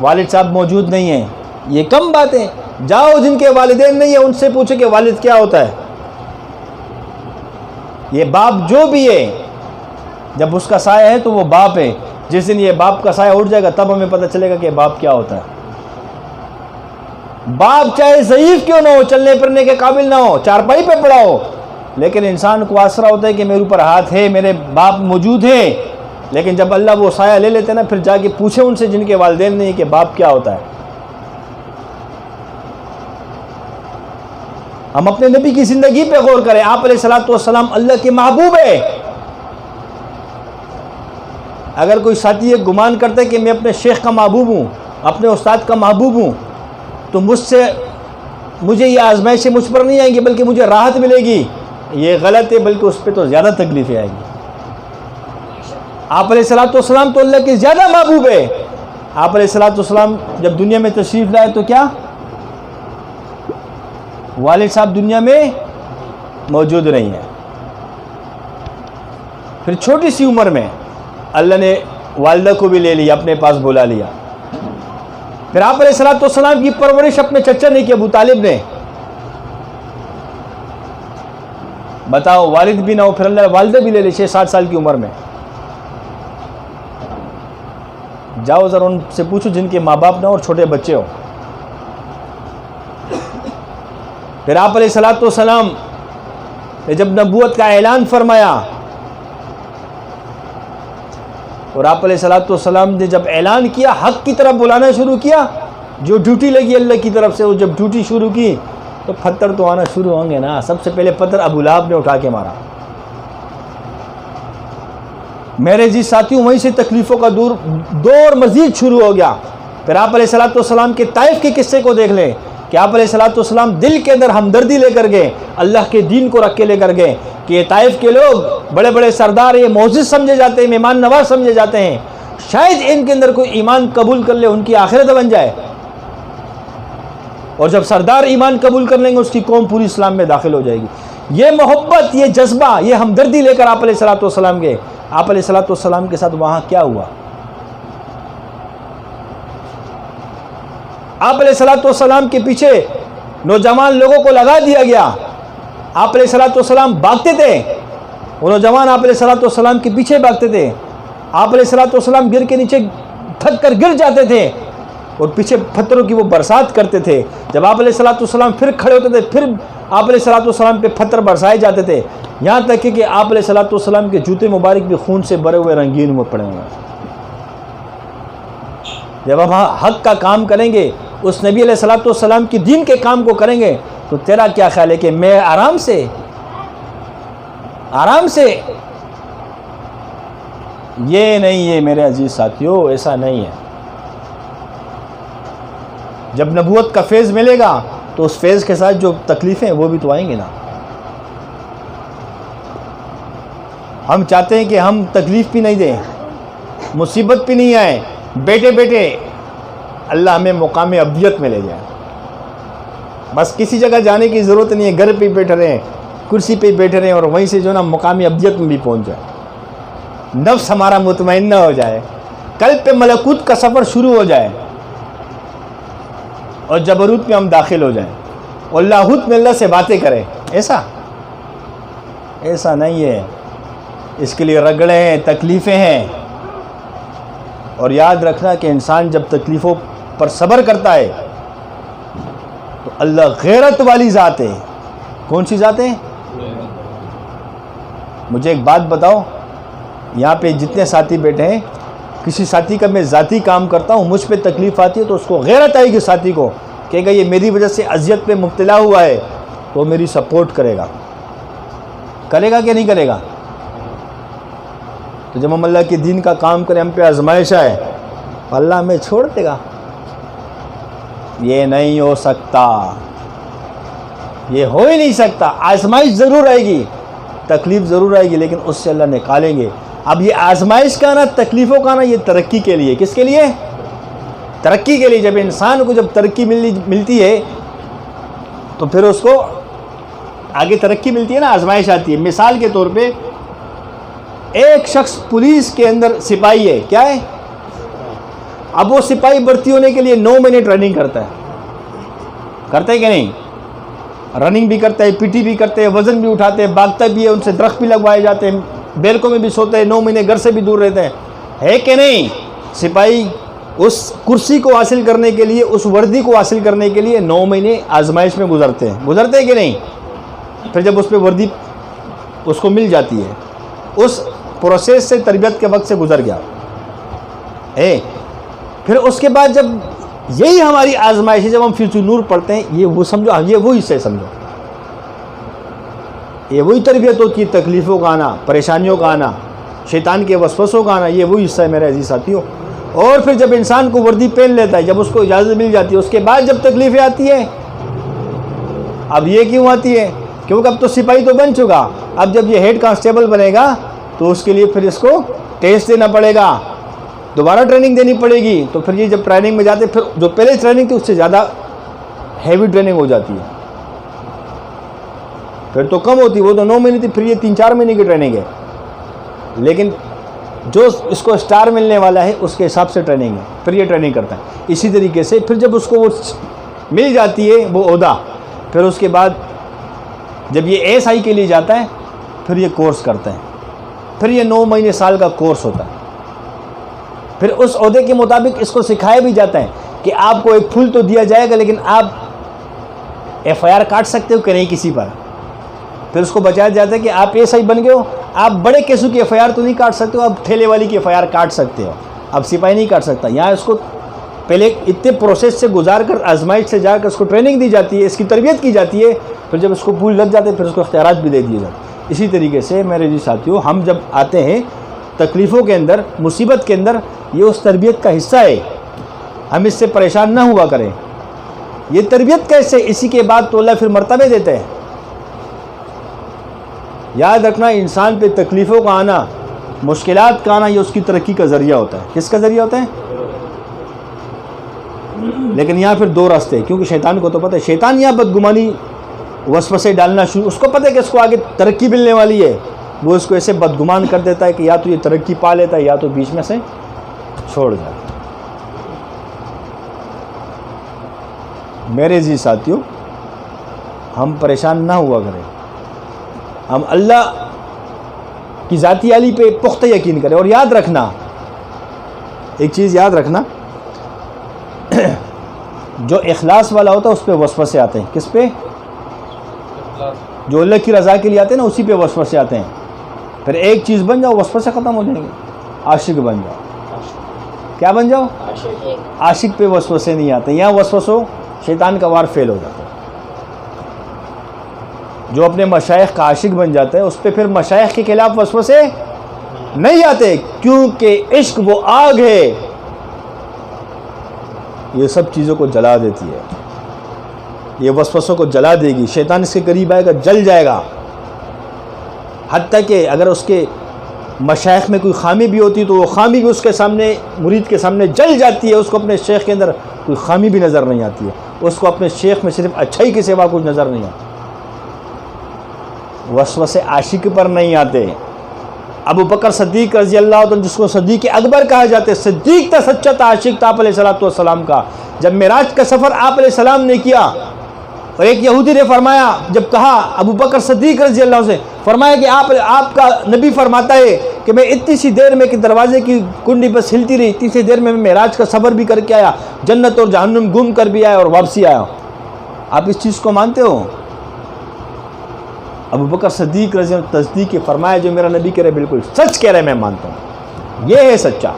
والد صاحب موجود نہیں ہیں، یہ کم باتیں۔ جاؤ جن کے والدین نہیں ہیں ان سے پوچھو کہ والد کیا ہوتا ہے۔ یہ باپ جو بھی ہے، جب اس کا سایہ ہے تو وہ باپ ہے، جس دن یہ باپ کا سایہ اٹھ جائے گا تب ہمیں پتہ چلے گا کہ باپ کیا ہوتا ہے۔ باپ چاہے ضعیف کیوں نہ ہو، چلنے پھرنے کے قابل نہ ہو، چارپائی پہ پڑا ہو، لیکن انسان کو آسرا ہوتا ہے کہ میرے اوپر ہاتھ ہے، میرے باپ موجود ہے۔ لیکن جب اللہ وہ سایہ لے لیتے نا، پھر جا کے پوچھے ان سے جن کے والدین نہیں کہ باپ کیا ہوتا ہے۔ ہم اپنے نبی کی زندگی پہ غور کریں، آپ علیہ الصلوۃ والسلام اللہ کے محبوب ہے۔ اگر کوئی ساتھی یہ گمان کرتا ہے کہ میں اپنے شیخ کا محبوب ہوں، اپنے استاد کا محبوب ہوں، تو مجھے یہ آزمائشیں مجھ پر نہیں آئیں گی بلکہ مجھے راحت ملے گی، یہ غلط ہے، بلکہ اس پہ تو زیادہ تکلیفیں آئیں گی۔ آپ علیہ الصلوۃ والسلام تو اللہ کے زیادہ محبوب ہے۔ آپ علیہ الصلوۃ والسلام جب دنیا میں تشریف لائے تو کیا والد صاحب دنیا میں موجود نہیں ہیں۔ پھر چھوٹی سی عمر میں اللہ نے والدہ کو بھی لے لیا، اپنے پاس بلا لیا۔ پھر آپ علیہ الصلوۃ والسلام کی پرورش اپنے چچا نے کی، ابو طالب نے۔ بتاؤ، والد بھی نہ ہو، پھر اللہ نے والدہ بھی لے لی 6-7 سال کی عمر میں۔ جاؤ ذرا ان سے پوچھو جن کے ماں باپ نہ ہو اور چھوٹے بچے ہو۔ پھر آپ علیہ الصلوۃ والسلام نے جب نبوت کا اعلان فرمایا، اور آپ علیہ الصلوۃ والسلام نے جب اعلان کیا، حق کی طرف بلانا شروع کیا، جو ڈیوٹی لگی اللہ کی طرف سے، وہ جب ڈیوٹی شروع کی تو پتھر تو آنا شروع ہوں گے نا۔ سب سے پہلے پتھر ابو لہب نے اٹھا کے مارا۔ میرے عزیز ساتھیوں، وہیں سے تکلیفوں کا دور مزید شروع ہو گیا۔ پھر آپ علیہ الصلوۃ والسلام کے طائف کے قصے کو دیکھ لیں کہ آپ علیہ الصلوۃ والسلام دل کے اندر ہمدردی لے کر گئے، اللہ کے دین کو رکھ کے لے کر گئے کہ یہ طائف کے لوگ بڑے بڑے سردار، یہ معزز سمجھے جاتے ہیں، مہمان نواز سمجھے جاتے ہیں، شاید ان کے اندر کوئی ایمان قبول کر لے، ان کی آخرت بن جائے۔ اور جب سردار ایمان قبول کر لیں گے، اس کی قوم پوری اسلام میں داخل ہو جائے گی۔ یہ محبت، یہ جذبہ، یہ ہمدردی لے کر آپ علیہ الصلوۃ والسلام گئے۔ آپ علیہ الصلوۃ والسلام کے ساتھ وہاں کیا ہوا؟ آپ علیہ الصلوۃ والسلام کے پیچھے نوجوان لوگوں کو لگا دیا گیا۔ آپ علیہ الصلوۃ والسلام بھاگتے تھے، وہ نوجوان آپ علیہ الصلوۃ والسلام کے پیچھے بھاگتے تھے۔ آپ علیہ الصلوۃ والسلام گر کے نیچے تھک کر گر جاتے تھے، اور پیچھے پتھروں کی وہ برسات کرتے تھے. جب آپ علیہ الصلوۃ والسلام پھر کھڑے ہوتے تھے پھر آپ علیہ الصلوۃ والسلام پہ پتھر برسائے جاتے تھے, یہاں تک کہ آپ علیہ الصلوۃ والسلام کے جوتے مبارک بھی خون سے بھرے ہوئے رنگین ہوئے پڑے ہوئے. جب ہم حق کا کام کریں گے, اس نبی علیہ الصلوۃ والسلام کی دین کے کام کو کریں گے, تو تیرا کیا خیال ہے کہ میں آرام سے یہ نہیں ہے میرے عزیز ساتھیوں, ایسا نہیں ہے. جب نبوت کا فیض ملے گا تو اس فیض کے ساتھ جو تکلیفیں وہ بھی تو آئیں گے نا. ہم چاہتے ہیں کہ ہم تکلیف بھی نہیں دیں, مصیبت بھی نہیں آئے, بیٹھے بیٹھے اللہ ہمیں مقام ابدیت میں لے جائے. بس کسی جگہ جانے کی ضرورت نہیں ہے, گھر پہ بیٹھے رہیں, کرسی پہ بیٹھے رہیں, اور وہیں سے جو نا مقام ابدیت میں بھی پہنچ جائے. نفس ہمارا مطمئنہ ہو جائے, قلب پہ ملکوت کا سفر شروع ہو جائے, اور جبروت میں ہم داخل ہو جائیں, اور لاہوت میں اللہ سے باتیں کریں. ایسا نہیں ہے. اس کے لیے رگڑے ہیں, تکلیفیں ہیں. اور یاد رکھنا کہ انسان جب تکلیفوں پر صبر کرتا ہے تو اللہ غیرت والی ذات ہے. کون سی ذات ہے؟ مجھے ایک بات بتاؤ, یہاں پہ جتنے ساتھی بیٹھے ہیں, کسی ساتھی کا میں ذاتی کام کرتا ہوں, مجھ پہ تکلیف آتی ہے تو اس کو غیرت آئے گی ساتھی کو, کہے گا یہ میری وجہ سے اذیت پہ مبتلا ہوا ہے, تو میری سپورٹ کرے گا کہ نہیں کرے گا؟ تو جب ہم اللہ کے دین کا کام کریں, ہم پہ آزمائش آئے, اللہ ہمیں چھوڑ دے گا؟ یہ نہیں ہو سکتا, یہ ہو ہی نہیں سکتا. آزمائش ضرور آئے گی, تکلیف ضرور آئے گی, لیکن اس سے اللہ نکالیں گے. اب یہ آزمائش کا آنا, تکلیفوں کا آنا, یہ ترقی کے لیے. کس کے لیے؟ ترقی کے لیے. جب انسان کو جب ترقی ملتی ہے تو پھر اس کو آگے ترقی ملتی ہے نا, آزمائش آتی ہے. مثال کے طور پہ ایک شخص پولیس کے اندر سپاہی ہے, کیا ہے؟ اب وہ سپاہی بھرتی ہونے کے لیے 9 مہینے ٹریننگ کرتا ہے کہ نہیں؟ رننگ بھی کرتا ہے, پی ٹی بھی کرتے ہیں, وزن بھی اٹھاتے ہیں, بھاگتا بھی ہے, ان سے درخت بھی لگوائے جاتے ہیں, بیلکوں میں بھی سوتے ہیں, 9 مہینے گھر سے بھی دور رہتے ہیں, ہے کہ نہیں؟ سپاہی اس کرسی کو حاصل کرنے کے لیے, اس وردی کو حاصل کرنے کے لیے 9 مہینے آزمائش میں گزرتے ہیں کہ نہیں؟ پھر جب اس پہ وردی اس کو مل جاتی ہے, اس پروسیس سے, تربیت کے وقت سے گزر گیا ہے. پھر اس کے بعد جب یہی ہماری آزمائش ہے, جب ہم فیض نور پڑھتے ہیں, یہ وہ سمجھو, یہ وہ حصہ سمجھو, یہ وہی تربیت ہوتی ہے. تکلیفوں کا آنا, پریشانیوں کا آنا, شیطان کے وسوسوں کا آنا, یہ وہی حصہ ہے میرے عزیز ساتھیوں. اور پھر جب انسان کو وردی پہن لیتا ہے, جب اس کو اجازت مل جاتی ہے, اس کے بعد جب تکلیفیں آتی ہیں, اب یہ کیوں آتی ہے؟ کیونکہ اب تو سپاہی تو بن چکا, اب جب یہ ہیڈ کانسٹیبل بنے گا تو اس کے لیے پھر اس کو ٹیسٹ دینا پڑے گا, دوبارہ ٹریننگ دینی پڑے گی. تو پھر یہ جب ٹریننگ میں جاتے, پھر جو پہلے ٹریننگ تھی اس سے زیادہ ہیوی ٹریننگ ہو جاتی ہے. پھر تو کم ہوتی, وہ تو 9 مہینے تھی, پھر یہ 3-4 مہینے کی ٹریننگ ہے. لیکن جو اس کو اسٹار ملنے والا ہے اس کے حساب سے ٹریننگ ہے, پھر یہ ٹریننگ کرتا ہے. اسی طریقے سے پھر جب اس کو وہ مل جاتی ہے وہ عہدہ, پھر اس کے بعد جب یہ ایس آئی کے لیے جاتا ہے, پھر یہ کورس کرتا ہے. پھر یہ 9 مہینے سال کا کورس ہوتا ہے. پھر اس عہدے کے مطابق اس کو سکھایا بھی جاتا ہے کہ آپ کو ایک پھول تو دیا جائے گا, لیکن آپ FIR کاٹ سکتے ہو کہ نہیں کسی پر. پھر اس کو بچایا جاتا ہے کہ آپ ایس آئی بن گئے ہو, آپ بڑے کیسوں کی FIR تو نہیں کاٹ سکتے ہو, آپ ٹھیلے والی کی FIR کاٹ سکتے ہو, اب سپاہی نہیں کاٹ سکتا. یہاں اس کو پہلے اتنے پروسیس سے گزار کر, آزمائش سے جا کر اس کو ٹریننگ دی جاتی ہے, اس کی تربیت کی جاتی ہے. پھر جب اس کو پھول لگ جاتے ہیں, پھر اس کو اختیارات بھی دے دیے جاتے ہیں. اسی طریقے سے میرے جی ساتھیوں, ہم جب آتے ہیں تکلیفوں کے اندر, مصیبت کے اندر, یہ اس تربیت کا حصہ ہے. ہم اس سے پریشان نہ ہوا کریں. یہ تربیت کا حصہ ہے. اسی کے بعد تو اللہ پھر مرتبے دیتے ہیں. یاد رکھنا, انسان پہ تکلیفوں کا آنا, مشکلات کا آنا, یہ اس کی ترقی کا ذریعہ ہوتا ہے. کس کا ذریعہ ہوتا ہے؟ لیکن یہاں پھر 2 راستے, کیونکہ شیطان کو تو پتہ ہے, شیطان یہاں بدگمانی وسوسے ڈالنا شروع, اس کو پتہ ہے کہ اس کو آگے ترقی ملنے والی ہے, وہ اس کو ایسے بدگمان کر دیتا ہے کہ یا تو یہ ترقی پا لیتا ہے یا تو بیچ میں سے چھوڑ جاتا ہے. میرے جی ساتھیوں, ہم پریشان نہ ہوا کریں, ہم اللہ کی ذاتی علی پہ پختہ یقین کریں. اور یاد رکھنا, ایک چیز یاد رکھنا, جو اخلاص والا ہوتا ہے اس پہ وسوسے آتے ہیں. کس پہ؟ جو اللہ کی رضا کے لیے آتے ہیں نا اسی پہ وسوسے آتے ہیں. پھر ایک چیز بن جاؤ وسوسے ختم ہو جائیں گے. عاشق بن جاؤ. کیا بن جاؤ؟ عاشق پہ وسوسے نہیں آتے. یہاں وسوسوں شیطان کا وار فیل ہو جاتا ہے. جو اپنے مشائخ کا عاشق بن جاتا ہے اس پہ پھر مشائخ کے خلاف وسوسے نہیں آتے، کیونکہ عشق وہ آگ ہے، یہ سب چیزوں کو جلا دیتی ہے. یہ وسوسوں کو جلا دے گی. شیطان اس کے قریب آئے گا جل جائے گا. حتیٰ کہ اگر اس کے مشائخ میں کوئی خامی بھی ہوتی تو وہ خامی بھی اس کے سامنے، مرید کے سامنے جل جاتی ہے. اس کو اپنے شیخ کے اندر کوئی خامی بھی نظر نہیں آتی ہے. اس کو اپنے شیخ میں صرف اچھائی کے سوا کچھ نظر نہیں آتا. وسوسے عاشق پر نہیں آتے. ابو بکر صدیق رضی اللہ عنہ جس کو صدیق اکبر کہا جاتے، صدیق تھا، سچا تھا، عاشق تھا آپ علیہ والسلام کا. جب معراج کا سفر آپ علیہ السلام نے کیا اور ایک یہودی نے فرمایا، جب کہا ابو بکر صدیق رضی اللہ عنہ سے، فرمایا کہ آپ کا نبی فرماتا ہے کہ میں اتنی سی دیر میں کہ دروازے کی کنڈی بس ہلتی رہی، اتنی سی دیر میں معراج کا سفر بھی کر کے آیا، جنت اور جہنم گھوم کر بھی آیا اور واپسی آیا. آپ اس چیز کو مانتے ہو؟ ابو بکر صدیق رضی اللہ عنہ تصدیق کے فرمایا جو میرا نبی کہہ رہے بالکل سچ کہہ رہے، میں مانتا ہوں، یہ ہے سچا.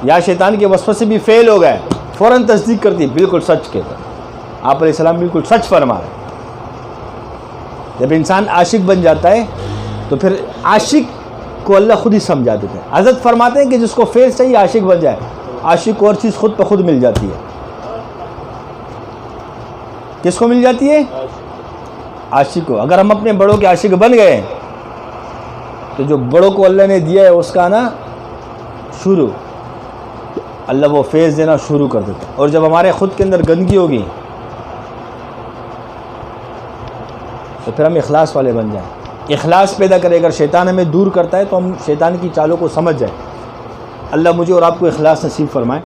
یا شیطان کے وسوسے بھی فیل ہو گئے، فوراً تصدیق کرتی، بالکل سچ کہتا. آپ علیہ السلام بالکل سچ فرما رہے. جب انسان عاشق بن جاتا ہے تو پھر عاشق کو اللہ خود ہی سمجھا دیتے ہیں. حضرت فرماتے ہیں کہ جس کو فیض چاہیے عاشق بن جائے. عاشق کو اور چیز خود بخود مل جاتی ہے. کس کو مل جاتی ہے؟ عاشق کو. اگر ہم اپنے بڑوں کے عاشق بن گئے تو جو بڑوں کو اللہ نے دیا ہے اس کا نا شروع اللہ وہ فیض دینا شروع کر دیتا ہے. اور جب ہمارے خود کے اندر گندگی ہوگی تو پھر ہم اخلاص والے بن جائیں. اخلاص پیدا کرے. اگر شیطان ہمیں دور کرتا ہے تو ہم شیطان کی چالوں کو سمجھ جائیں. اللہ مجھے اور آپ کو اخلاص نصیب فرمائے.